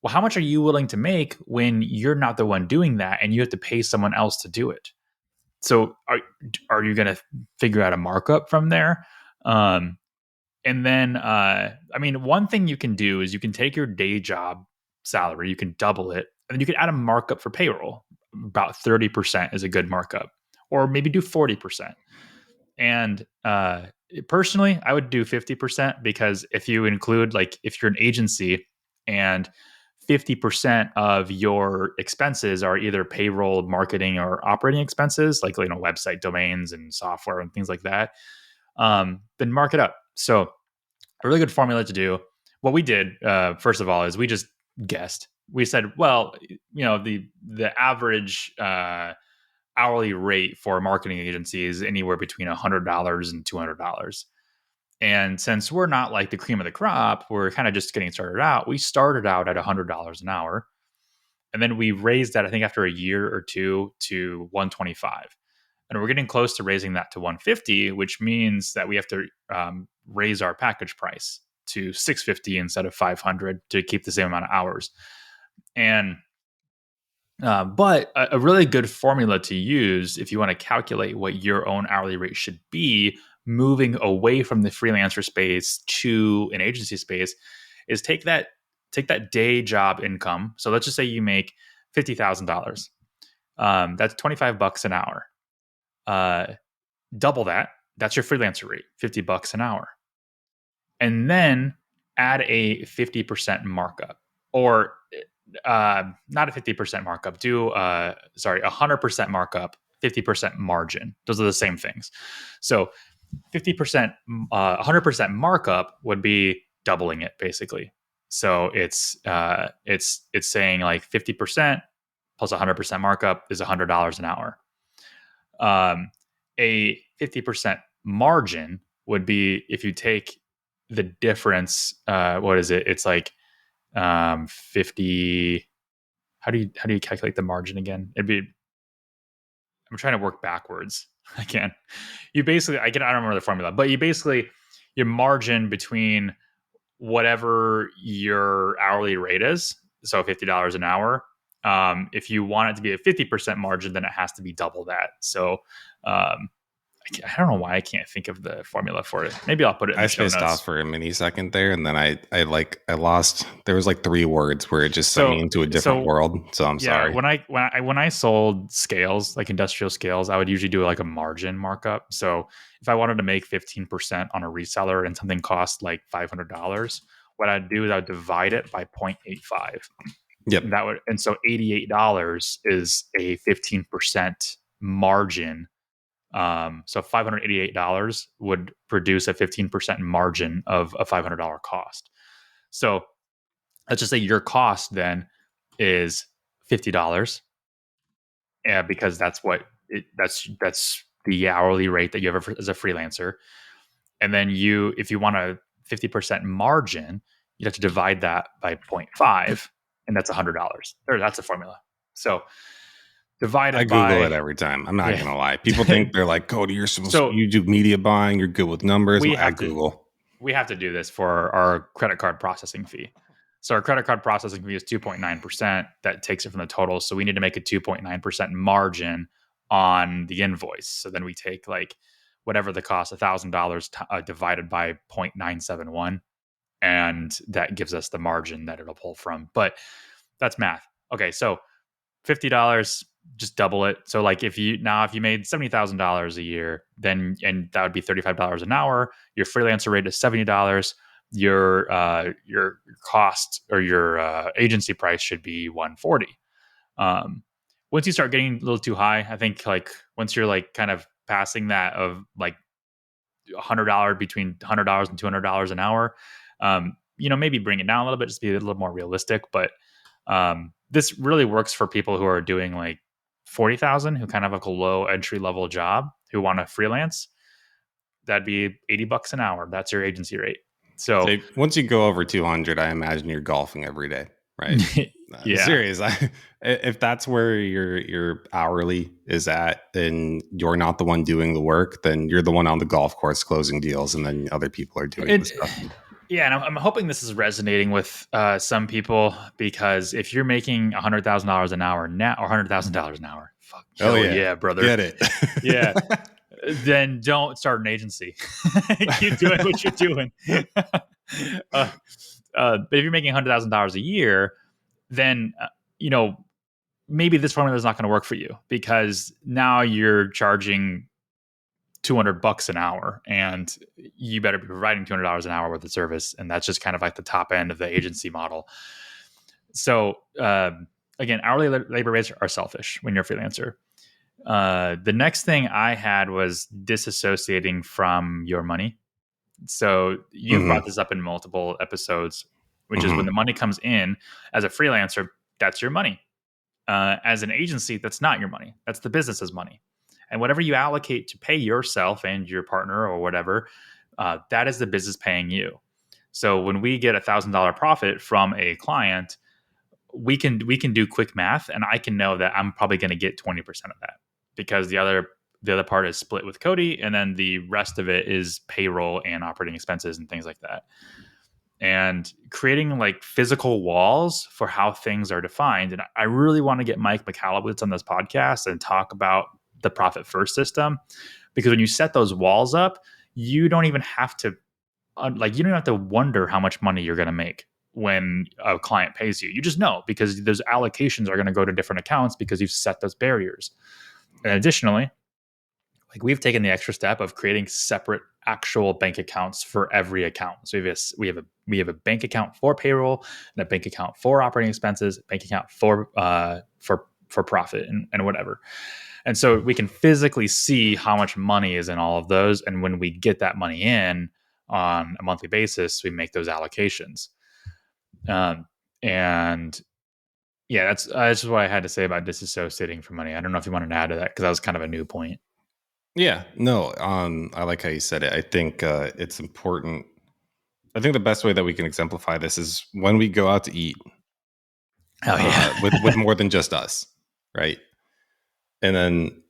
Well, how much are you willing to make when you're not the one doing that and you have to pay someone else to do it? So are you going to figure out a markup from there? And then, one thing you can do is you can take your day job salary, you can double it, and then you can add a markup for payroll. About 30% is a good markup, or maybe do 40%. And personally, I would do 50%, because if you include, like, if you're an agency and 50% of your expenses are either payroll, marketing, or operating expenses, like, website domains and software and things like that, then mark it up. So a really good formula to do. What we did, first of all, is we just guessed. We said, well, the average hourly rate for a marketing agency is anywhere between $100 and $200. And since we're not like the cream of the crop, we're kind of just getting started out. We started out at $100 an hour. And then we raised that, I think, after a year or two to $125. And we're getting close to raising that to $150, which means that we have to raise our package price to $650 instead of $500 to keep the same amount of hours. And but a really good formula to use if you want to calculate what your own hourly rate should be, moving away from the freelancer space to an agency space, is take that day job income. So let's just say you make $50,000. That's $25 an hour. Double that. That's your freelancer rate, $50 an hour. And then add a 50% markup, or not a 50% markup. Do 100% markup, 50% margin. Those are the same things. So 50%, 100% markup would be doubling it, basically. So it's saying like 50% plus 100% markup is $100 an hour. A 50% margin would be if you take the difference. What is it? It's like 50. How do you calculate the margin again? I'm trying to work backwards. I can't. I don't remember the formula, but your margin between whatever your hourly rate is, so $50 an hour. If you want it to be a 50% margin, then it has to be double that. So I don't know why I can't think of the formula for it. Maybe I'll put it in I the show spaced notes. off for a mini second there, and then I lost. There was like 3 words where it just sent me into a different world. So I'm yeah, sorry. when I sold scales, like industrial scales, I would usually do like a margin markup. So if I wanted to make 15% on a reseller and something cost like $500, what I'd do is I'd divide it by 0.85. Yep. And so $88 is a 15% margin. So $588 would produce a 15% margin of a $500 cost. So let's just say your cost then is $50. Yeah, because that's the hourly rate that you have as a freelancer. And then if you want a 50% margin, you have to divide that by 0.5, and that's $100. That's a formula. So I divided Google by it every time. I'm not yeah. gonna lie. People think they're like, Cody, So you do media buying, you're good with numbers. we I have to Google. we have to do this for our credit card processing fee. So our credit card processing fee is 2.9%. That takes it from the total. So we need to make a 2.9% margin on the invoice. So then we take like whatever the cost, $1,000 divided by 0.971. And that gives us the margin that it'll pull from. But that's math. Okay. So $50, just double it. So like if you made $70,000 a year, then, and that would be $35 an hour, your freelancer rate is $70. Your cost or your agency price should be $140. Once you start getting a little too high, I think like once you're like kind of passing that of like $100 between $100 and $200 an hour, maybe bring it down a little bit, just be a little more realistic. But this really works for people who are doing like 40,000, who kind of have like a low entry level job, who want to freelance. That'd be $80 an hour. That's your agency rate. So once you go over 200, I imagine you're golfing every day, right? yeah. Serious. If that's where your hourly is at, and you're not the one doing the work, then you're the one on the golf course closing deals, and then other people are doing the stuff. Yeah, and I'm hoping this is resonating with some people, because if you're making $100,000 an hour now, or $100,000 an hour, fuck, yeah, brother, get it, yeah, then don't start an agency. Keep doing what you're doing. But if you're making $100,000 a year, then maybe this formula is not going to work for you, because now you're charging $200 an hour, and you better be providing $200 an hour worth of service. And that's just kind of like the top end of the agency model. So again, hourly labor rates are selfish when you're a freelancer. The next thing I had was disassociating from your money. So you've brought this up in multiple episodes, which is when the money comes in as a freelancer, that's your money. As an agency, that's not your money. That's the business's money. And whatever you allocate to pay yourself and your partner or whatever, that is the business paying you. So when we get $1,000 profit from a client, we can do quick math, and I can know that I'm probably going to get 20% of that, because the other part is split with Cody, and then the rest of it is payroll and operating expenses and things like that. And creating like physical walls for how things are defined. And I really want to get Mike McAlliwitz on this podcast and talk about the profit first system, because when you set those walls up, you don't even have to wonder how much money you're going to make when a client pays you. You just know, because those allocations are going to go to different accounts because you've set those barriers. And additionally, like we've taken the extra step of creating separate actual bank accounts for every account. So we have a bank account for payroll, and a bank account for operating expenses, a bank account for profit and whatever. And so we can physically see how much money is in all of those. And when we get that money in on a monthly basis, we make those allocations. And yeah, that's just what I had to say about disassociating from money. I don't know if you wanted to add to that, because that was kind of a new point. Yeah, no, I like how you said it. I think it's important. I think the best way that we can exemplify this is when we go out to eat. Oh yeah, with more than just us, right? And then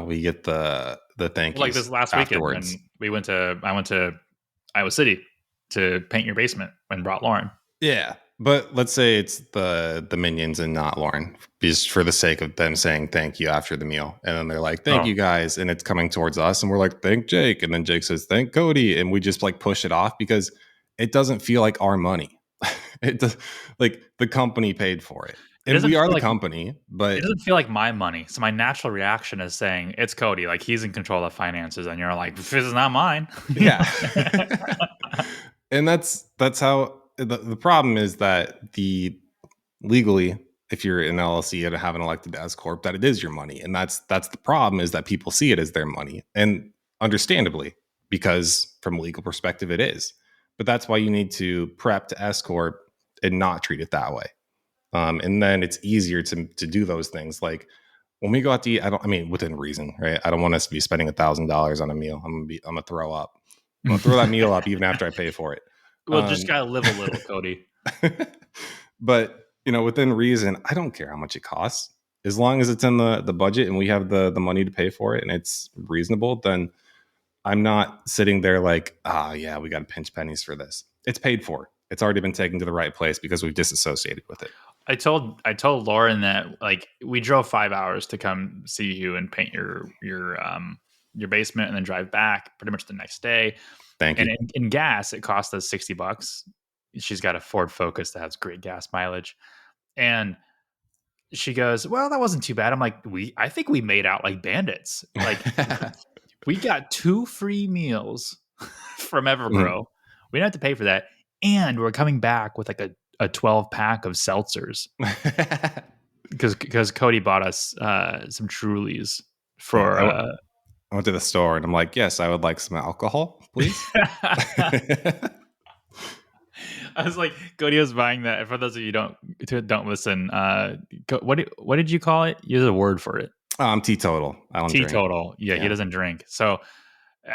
we get the thank yous. Like this last afterwards. weekend, when I went to Iowa City to paint your basement and brought Lauren. Yeah, But let's say it's the minions and not Lauren, just for the sake of them saying thank you after the meal. And then they're like, thank you guys. And it's coming towards us. And we're like, thank Jake. And then Jake says, thank Cody. And we just like push it off because it doesn't feel like our money. It does, like the company paid for it. It And doesn't we are feel the like company, but it doesn't feel like my money. So my natural reaction is saying it's Cody, like he's in control of finances, and you're like, this is not mine. yeah. And that's how the problem is that the legally, if you're an LLC and have an elected S corp, that it is your money, and that's the problem, is that people see it as their money, and understandably, because from a legal perspective, it is. But that's why you need to prep to S corp and not treat it that way, and then it's easier to do those things. Like when we go out to eat, I mean, within reason, right? I don't want us to be spending $1,000 on a meal. I'm gonna throw up. I'm gonna throw that meal up even after I pay for it. Well, just gotta live a little, Cody. But within reason, I don't care how much it costs. As long as it's in the budget and we have the money to pay for it and it's reasonable, then I'm not sitting there like, yeah, we got to pinch pennies for this. It's paid for. It's already been taken to the right place because we've disassociated with it. I told Lauren that like we drove 5 hours to come see you and paint your basement and then drive back pretty much the next day. Thank you. And in gas, it cost us $60. She's got a Ford Focus that has great gas mileage. And she goes, well, that wasn't too bad. I'm like, I think we made out like bandits. Like we got 2 free meals from Everbro. We didn't have to pay for that. And we're coming back with like a 12 pack of seltzers because Cody bought us some Trulies for. I went to the store and I'm like, yes, I would like some alcohol, please. I was like, Cody was buying that. For those of you who don't listen, what did you call it? Use a word for it. I'm teetotal. I don't teetotal. drink. Yeah, he doesn't drink. So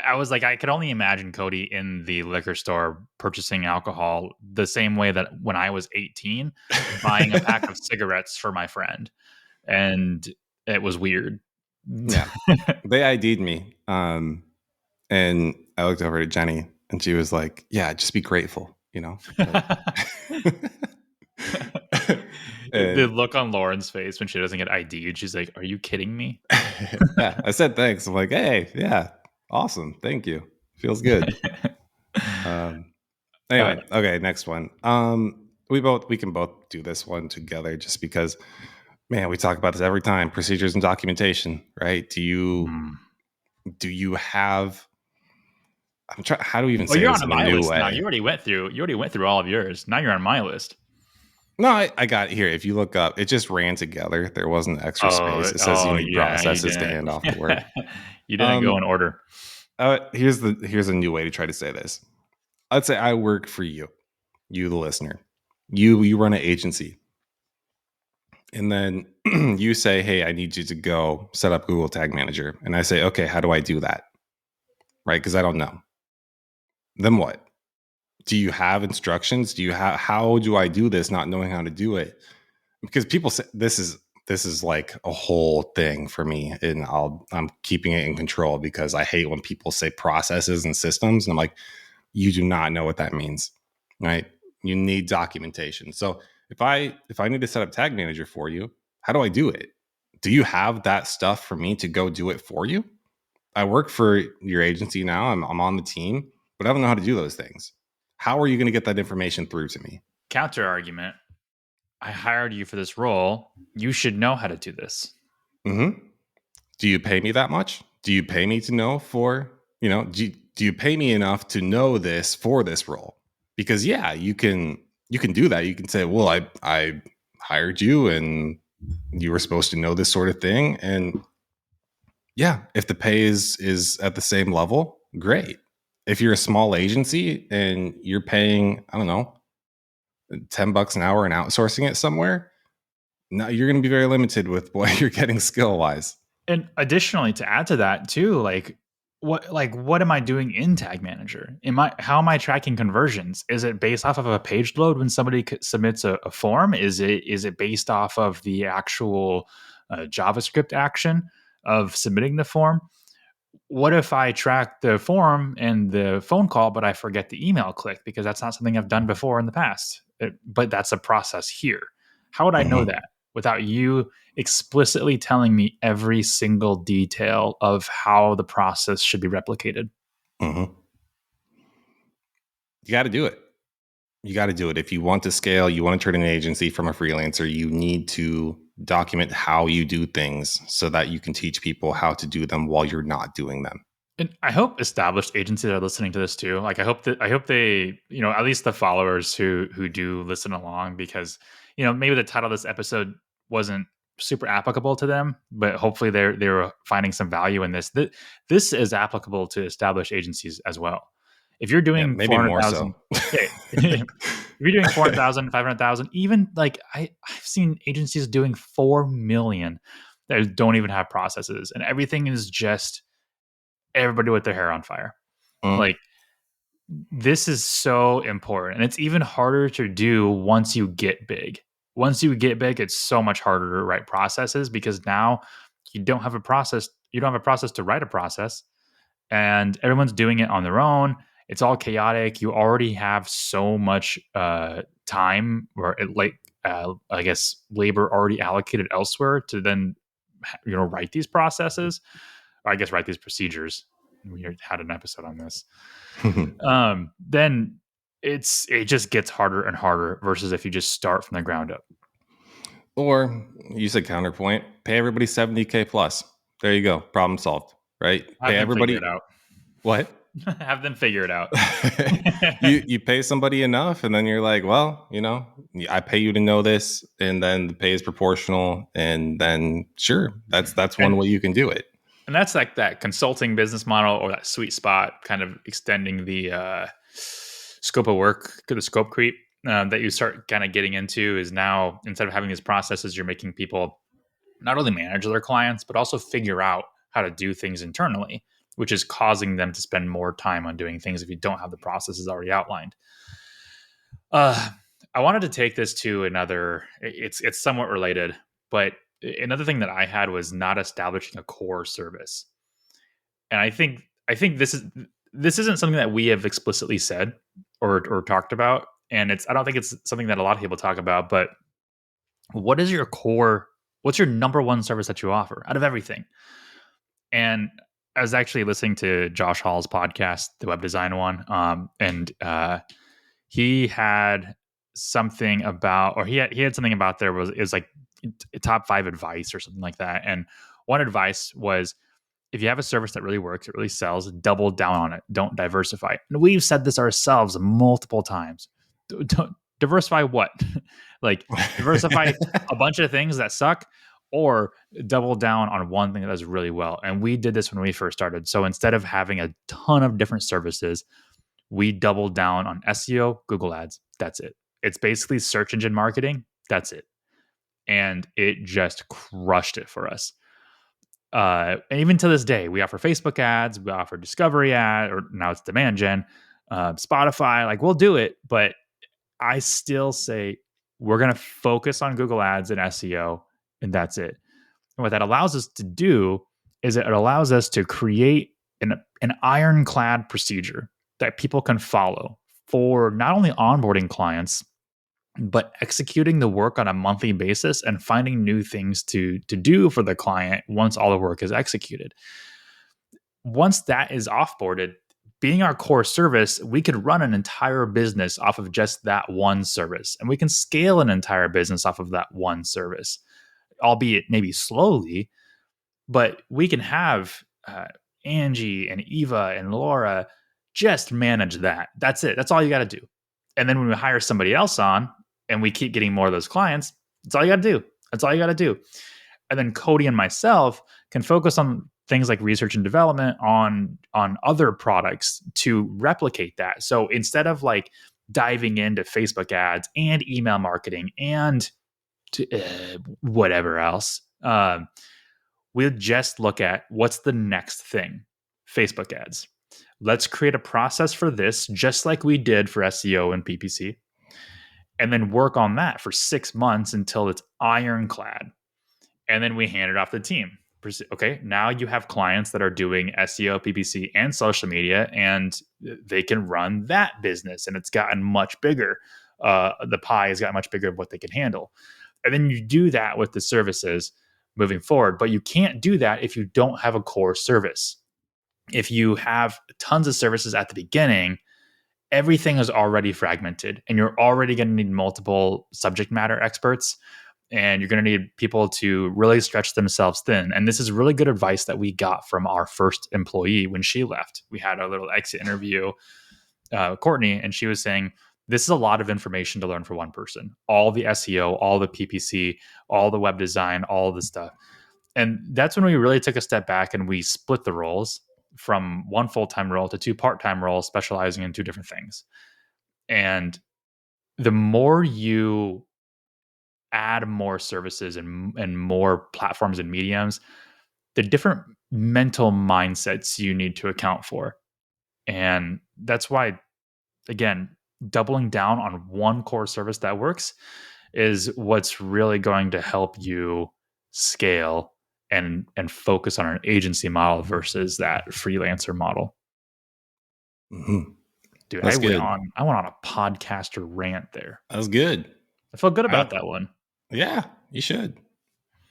I was like, I could only imagine Cody in the liquor store purchasing alcohol the same way that when I was 18, buying a pack of cigarettes for my friend. And it was weird. Yeah. They ID'd me. And I looked over to Jenny and she was like, yeah, just be grateful, The look on Lauren's face when she doesn't get ID'd, she's like, are you kidding me? Yeah, I said thanks. I'm like, hey, yeah, awesome. Thank you. Feels good. Anyway, okay, next one. We can both do this one together just because, man, we talk about this every time. Procedures and documentation, right? Do you have? I'm trying. How do we even say you're this on in a my new list way? now. You already went through all of yours. Now you're on my list. No, I got it here. If you look up, it just ran together. There wasn't extra space. It says you need processes to hand off the work. You didn't go in order. Here's a new way to try to say this. Let's say I work for you, the listener. You run an agency. And then you say, hey, I need you to go set up Google Tag Manager. And I say, okay, how do I do that? Right? Because I don't know. Then what? Do you have instructions? How do I do this not knowing how to do it? Because people say this is like a whole thing for me, and I'm keeping it in control because I hate when people say processes and systems. And I'm like, you do not know what that means, right? You need documentation. So if I need to set up Tag Manager for you, how do I do it? Do you have that stuff for me to go do it for you? I work for your agency now. I'm on the team, but I don't know how to do those things. How are you going to get that information through to me? Counter argument. I hired you for this role. You should know how to do this. Mm-hmm. Do you pay me that much? Do you pay me to know do you pay me enough to know this for this role? Because yeah, you can do that. You can say, well, I hired you and you were supposed to know this sort of thing. And yeah, if the pay is at the same level, great. If you're a small agency and you're paying, I don't know, $10 an hour and outsourcing it somewhere, now you're going to be very limited with what you're getting skill wise. And additionally, to add to that too, what am I doing in Tag Manager? How am I tracking conversions? Is it based off of a page load when somebody submits a form? Is it based off of the actual JavaScript action of submitting the form? What if I track the form and the phone call, but I forget the email click because that's not something I've done before in the past? but that's a process here. How would I know that without you explicitly telling me every single detail of how the process should be replicated? You got to do it. You got to do it. If you want to scale, you want to turn an agency from a freelancer, you need to document how you do things so that you can teach people how to do them while you're not doing them. And I hope established agencies are listening to this too. Like I hope they, at least the followers who do listen along, because maybe the title of this episode wasn't super applicable to them, but hopefully they're finding some value in this. This is applicable to established agencies as well. If you're doing maybe 400,000, more so. if you're doing 400,000, 500,000, even like I've seen agencies doing 4 million that don't even have processes, and everything is just everybody with their hair on fire. Like, this is so important, and it's even harder to do once you get big. Once you get big, it's so much harder to write processes, because now you don't have a process. You don't have a process to write a process, and everyone's doing it on their own. It's all chaotic. You already have so much time, or I guess labor already allocated elsewhere to then write these processes, or I guess write these procedures. We had an episode on this. Then it just gets harder and harder versus if you just start from the ground up. Or use a counterpoint, pay everybody $70K plus. There you go. Problem solved, right? Pay everybody. Figure it out. What? Have them figure it out. you pay somebody enough, and then you're like, well, I pay you to know this, and then the pay is proportional, and then sure, that's one way you can do it. And that's like that consulting business model, or that sweet spot, kind of extending the scope of work to the scope creep that you start kind of getting into. Is now, instead of having these processes, you're making people not only manage their clients, but also figure out how to do things internally, which is causing them to spend more time on doing things if you don't have the processes already outlined. I wanted to take this to another, it's somewhat related, but another thing that I had was not establishing a core service. And I think this isn't something that we have explicitly said or talked about. And I don't think it's something that a lot of people talk about, but what's your number one service that you offer out of everything? And I was actually listening to Josh Hall's podcast, the web design one. And he had something about, or he had something about is like top 5 advice or something like that. And one advice was, if you have a service that really works, it really sells, double down on it. Don't diversify. And we've said this ourselves multiple times. Don't diversify what? Like, diversify a bunch of things that suck, or double down on one thing that does really well. And we did this when we first started. So instead of having a ton of different services, we doubled down on SEO, Google Ads. That's it. It's basically search engine marketing. That's it. And it just crushed it for us. And even to this day, we offer Facebook ads, we offer discovery ad, or now it's demand gen, Spotify. Like, we'll do it, but I still say we're going to focus on Google Ads and SEO, and that's it. And what that allows us to do is it allows us to create an ironclad procedure that people can follow for not only onboarding clients, but executing the work on a monthly basis and finding new things to do for the client once all the work is executed. Once that is offboarded, being our core service, we could run an entire business off of just that one service, and we can scale an entire business off of that one service, albeit maybe slowly, but we can have Angie and Eva and Laura just manage that. That's it. That's all you got to do. And then when we hire somebody else on and we keep getting more of those clients, that's all you got to do. That's all you got to do. And then Cody and myself can focus on things like research and development on other products to replicate that. So instead of like diving into Facebook ads and email marketing and whatever else, we'll just look at what's the next thing. Facebook ads. Let's create a process for this, just like we did for SEO and PPC, and then work on that for 6 months until it's ironclad. And then we hand it off to the team. Okay, now you have clients that are doing SEO, PPC, and social media, and they can run that business, and it's gotten much bigger. the pie has got much bigger of what they can handle. And then you do that with the services moving forward, but you can't do that if you don't have a core service. If you have tons of services at the beginning, everything is already fragmented and you're already going to need multiple subject matter experts, and you're going to need people to really stretch themselves thin. And this is really good advice that we got from our first employee when she left. We had a little exit interview, Courtney, and she was saying, this is a lot of information to learn for one person. All the SEO, all the PPC, all the web design, all of this stuff. And that's when we really took a step back and we split the roles from one full-time role to two part-time roles, specializing in two different things. And the more you add more services and more platforms and mediums, the different mental mindsets you need to account for. And that's why, again, doubling down on one core service that works is what's really going to help you scale and focus on an agency model versus that freelancer model. Mm-hmm. Dude, That's I good. went on a podcaster rant there. That was good. I feel good about that one. Yeah, you should.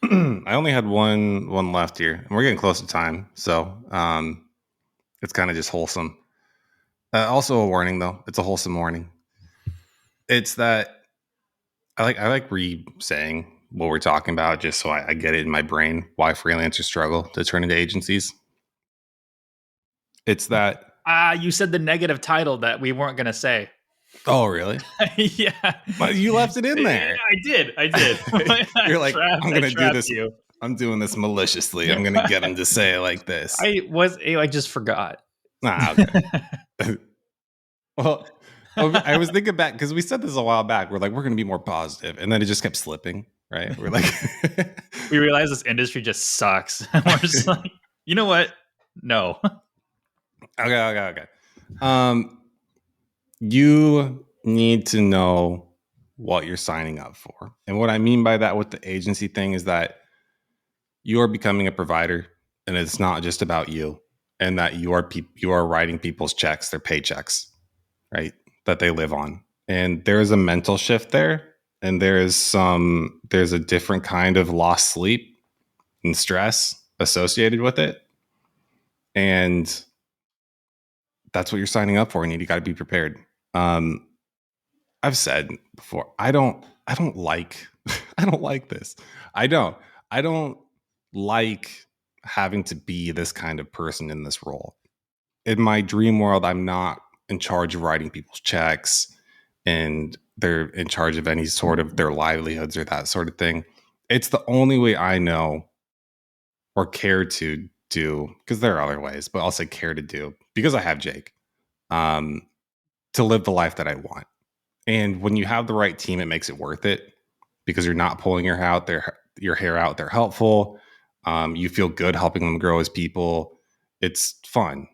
I only had one left here, and we're getting close to time, so it's kind of just wholesome. Also a warning, though. It's a wholesome warning. It's that I like re-saying what we're talking about just so I get it in my brain why freelancers struggle to turn into agencies. It's that You said the negative title that we weren't going to say. Oh, really? Yeah. But you left it in there. Yeah, I did. You're like, I'm going to do this. You. I'm doing this maliciously. I'm going to get him to say it like this. I just forgot. Okay. Well, I was thinking back because we said this a while back. We're like, we're going to be more positive, and then it just kept slipping. Right? We're like, we realized this industry just sucks. We're just like, you know what? No. Okay. You need to know what you're signing up for, and what I mean by that with the agency thing is that you are becoming a provider, and it's not just about you, and that you are writing people's checks, their paychecks, right? That they live on. And there's a mental shift there. And there's a different kind of lost sleep and stress associated with it. And that's what you're signing up for. And you got to be prepared. I've said before, I don't like this. I don't like having to be this kind of person in this role. In my dream world, I'm not in charge of writing people's checks and they're in charge of any sort of their livelihoods or that sort of thing. It's the only way I know or care to do, because there are other ways, but I'll say care to do, because I have Jake, to live the life that I want. And when you have the right team, it makes it worth it, because you're not pulling your hair out. They're helpful. You feel good helping them grow as people. It's fun,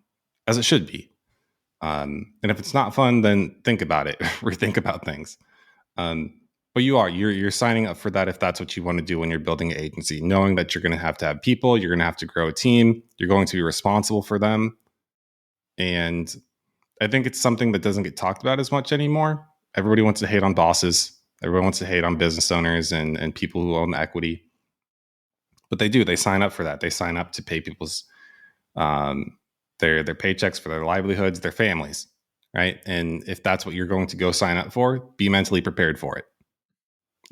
as it should be. And if it's not fun, then think about it, rethink about things. But you're signing up for that if that's what you want to do when you're building an agency, knowing that you're going to have people, you're going to have to grow a team, you're going to be responsible for them. And I think it's something that doesn't get talked about as much anymore. Everybody wants to hate on bosses. Everyone wants to hate on business owners and people who own the equity. But they do. They sign up for that. They sign up to pay people's their paychecks for their livelihoods, their families, right? And if that's what you're going to go sign up for, be mentally prepared for it.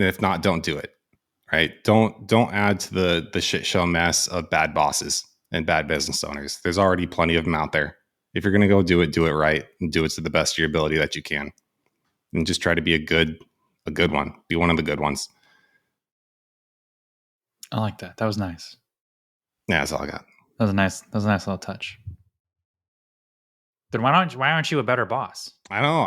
And if not, don't do it, right? Don't add to the shit show mess of bad bosses and bad business owners. There's already plenty of them out there. If you're going to go do it right, and do it to the best of your ability that you can. And just try to be a good one. Be one of the good ones. I like that. That was nice. Yeah, that's all I got. That was a nice little touch. Then why aren't you a better boss? I know.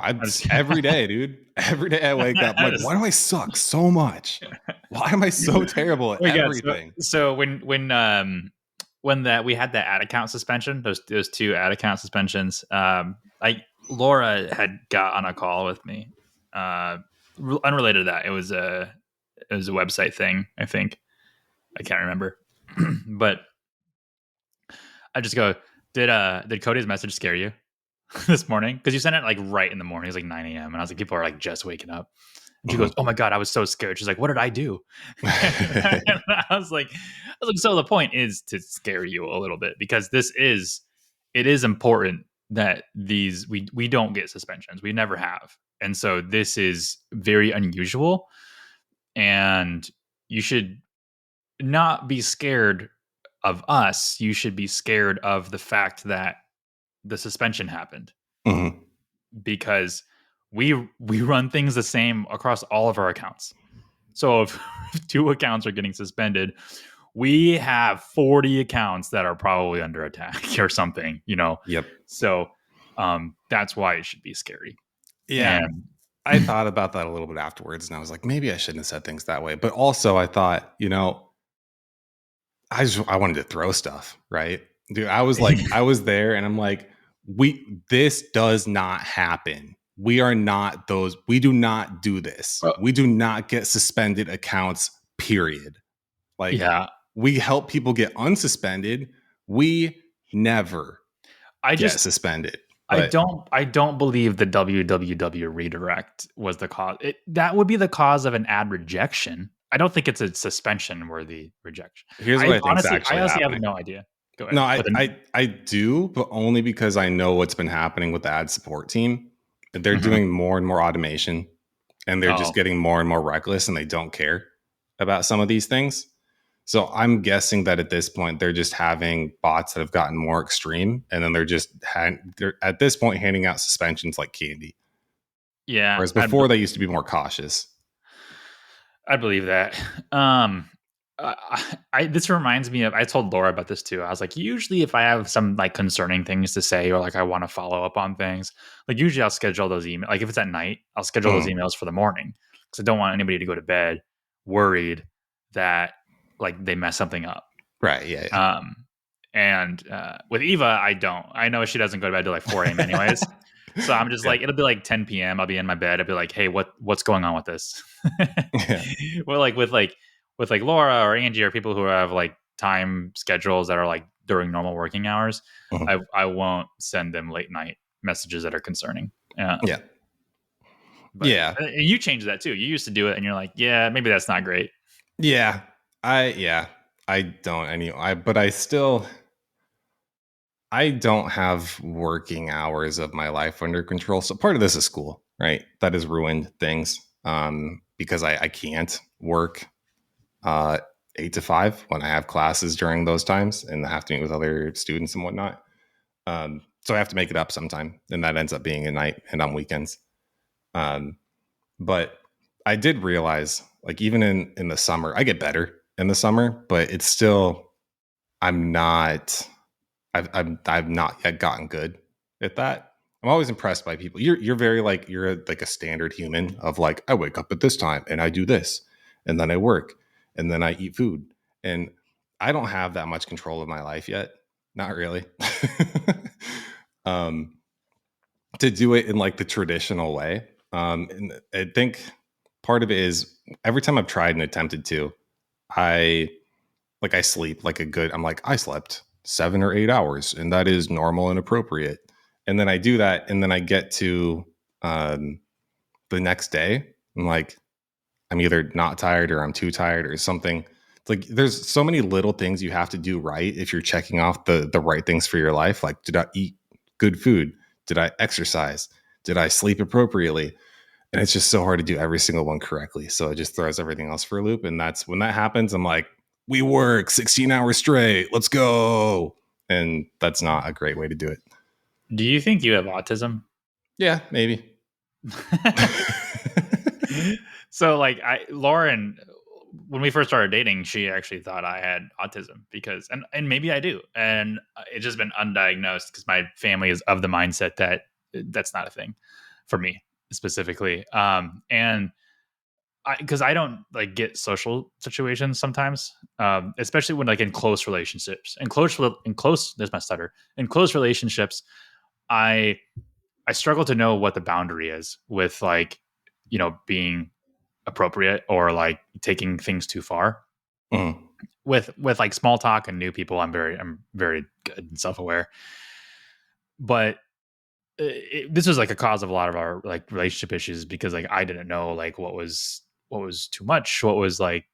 Every day, dude. Every day I wake up, I'm like, why do I suck so much? Why am I so terrible at everything? So when we had that ad account suspension, those two ad account suspensions, Laura had got on a call with me, unrelated to that. It was a website thing, I think. I can't remember, but I just go, did Cody's message scare you? this morning because you sent it like right in the morning. It's like 9 a.m. And I was like, people are like just waking up. And she Mhm. goes, "Oh my God, I was so scared." She's like, "What did I do?" And I was like, so the point is to scare you a little bit because it is important that we don't get suspensions. We never have. And so this is very unusual. And you should not be scared of us. You should be scared of the fact that the suspension happened Mhm. because we run things the same across all of our accounts. So if two accounts are getting suspended, we have 40 accounts that are probably under attack or something, you know. Yep. So that's why it should be scary. Yeah. And I thought about that a little bit afterwards, and I was like, maybe I shouldn't have said things that way. But also, I thought, I wanted to throw stuff, right? Dude, I was like, I was there, and I'm like, this does not happen. We are not those. We do not do this. Well, We do not get suspended accounts. Period. Like, yeah, we help people get unsuspended. We never I get just suspended. But I don't believe the www redirect was the cause. That would be the cause of an ad rejection. I don't think it's a suspension worthy rejection. here's what I think is I actually honestly have happening. no idea. Go ahead. No, But then, I do, but only because I know what's been happening with the ad support team. They're Mhm. doing more and more automation, and they're just Oh, getting more and more reckless, and they don't care about some of these things. So I'm guessing that at this point they're just having bots that have gotten more extreme, and then they're at this point handing out suspensions like candy. yeah, Whereas before they used to be more cautious. I believe that. This reminds me of I told Laura about this too. I was like, usually if I have some like concerning things to say or like I want to follow up on things, like usually I'll schedule those emails. Like if it's at night, I'll schedule those Mhm. emails for the morning because I don't want anybody to go to bed worried that like they mess something up. Right? Yeah. Um, and with Eva, I don't. I know she doesn't go to bed till like 4 a.m. anyways. So I'm just Yeah. like, it'll be like 10 p.m. I'll be in my bed. I'll be like, hey, what's going on with this? Yeah. Well, like with like Laura or Angie or people who have like time schedules that are like during normal working hours, Mhm. I won't send them late night messages that are concerning. Yeah. But Yeah. and you changed that too. You used to do it, and you're like, yeah, maybe that's not great. Yeah. I don't but I don't have working hours of my life under control. So part of this is school, right? That has ruined things. Because I can't work 8 to 5 when I have classes during those times and I have to meet with other students and whatnot. So I have to make it up sometime, and that ends up being at night and on weekends. Um, but I did realize, like, even in the summer, I get better in the summer, but it's still I'm not I've not yet gotten good at that. I'm always impressed by people. You're very like like a standard human of like I wake up at this time and I do this and then I work and then I eat food, and I don't have that much control of my life yet. Not really. um, to do it in like the traditional way. And I think part of it is every time I've tried and attempted to, I I sleep like a good, I'm like, I slept 7 or 8 hours and that is normal and appropriate. And then I do that. And then I get to um, the next day. I'm like, I'm either not tired or I'm too tired or something. It's like there's so many little things you have to do right if you're checking off the right things for your life. Like, did I eat good food? Did I exercise? Did I sleep appropriately? And it's just so hard to do every single one correctly. So it just throws everything else for a loop. And that's when that happens, I'm like, we work 16 hours straight. Let's go. And that's not a great way to do it. Do you think you have autism? Yeah, maybe. So like Lauren, when we first started dating, she actually thought I had autism because and maybe I do, and it's just been undiagnosed because my family is of the mindset that that's not a thing for me specifically. And because I don't like get social situations sometimes, especially when like in close relationships, in close there's my stutter in close relationships, I I struggle to know what the boundary is with like being appropriate or like taking things too far Mhm. with like small talk and new people. I'm very good and self-aware, but this was like a cause of a lot of our like relationship issues because like I didn't know like what was too much, what was like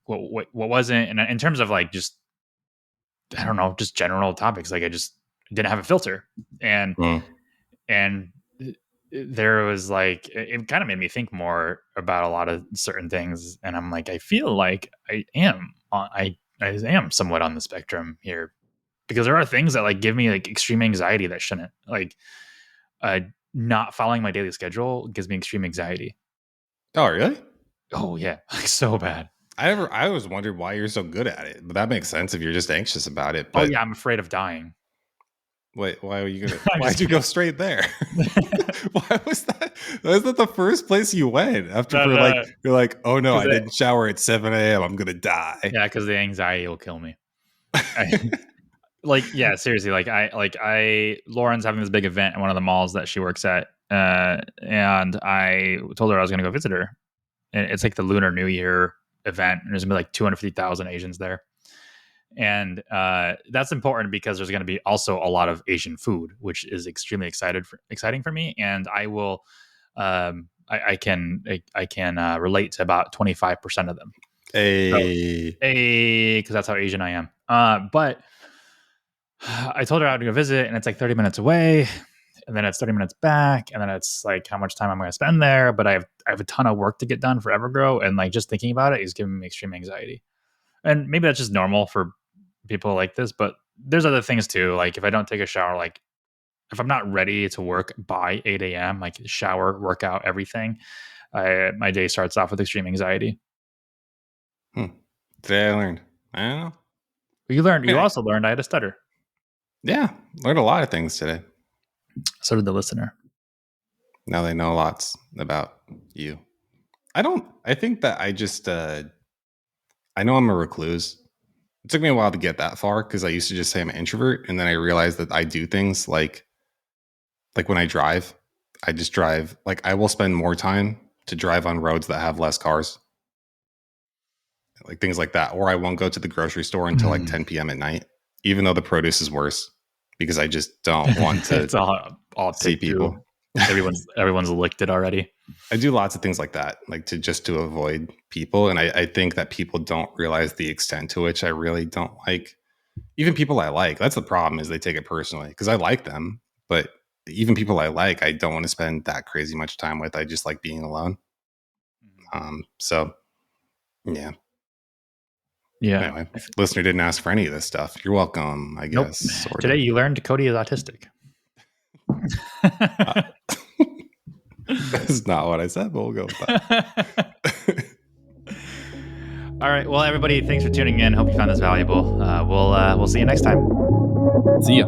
what wasn't, and in terms of like just I don't know, just general topics, like I just didn't have a filter, and and there was like it kind of made me think more about a lot of certain things, and I'm like I feel like I am somewhat on the spectrum here because there are things that like give me like extreme anxiety that shouldn't like not following my daily schedule gives me extreme anxiety. Oh, really? Oh yeah, like so bad. I always wondered why you're so good at it, but that makes sense if you're just anxious about it. But Oh yeah, I'm afraid of dying. wait, why were you gonna? I'm Why'd just you go kidding. straight there? Why was that? Was that the first place you went after No, for no. like you're like, oh no, I 'Cause didn't shower at 7 a.m. I'm gonna die. Yeah, because the anxiety will kill me. Like yeah, seriously. Lauren's having this big event at one of the malls that she works at, and I told her I was going to go visit her. And it's like the Lunar New Year event, and there's gonna be like 250,000 Asians there. And that's important because there's going to be also a lot of Asian food, which is extremely exciting for me. And I will, I can relate to about 25% of them. Because that's how Asian I am. But I told her I would go visit, and it's like 30 minutes away, and then it's 30 minutes back, and then it's like how much time I'm going to spend there. But I have a ton of work to get done for Evergrow, and like just thinking about it is giving me extreme anxiety. And maybe that's just normal for people like this, but there's other things too. Like if I don't take a shower, like if I'm not ready to work by 8 a.m., like shower, workout, everything, my day starts off with extreme anxiety. Today I learned. I don't know. You also learned I had a stutter. Yeah, learned a lot of things today. So did the listener. Now they know lots about you. I think that I just I know I'm a recluse. It took me a while to get that far because I used to just say I'm an introvert, and then I realized that I do things like when I drive, I just drive. Like I will spend more time to drive on roads that have less cars, like things like that. Or I won't go to the grocery store until like 10 p.m. at night, even though the produce is worse, because I just don't want to it's all see people. Everyone's licked it already. I do lots of things like that, like to avoid people. And I think that people don't realize the extent to which I really don't like even people I like. That's the problem, is they take it personally because I like them. But even people I like, I don't want to spend that crazy much time with. I just like being alone. So yeah. Yeah. Anyway, listener didn't ask for any of this stuff. You're welcome, I guess. Nope. Today you learned Cody is autistic. That's not what I said, but we'll go with that. All right. Well, everybody, thanks for tuning in. Hope you found this valuable. We'll see you next time. See ya.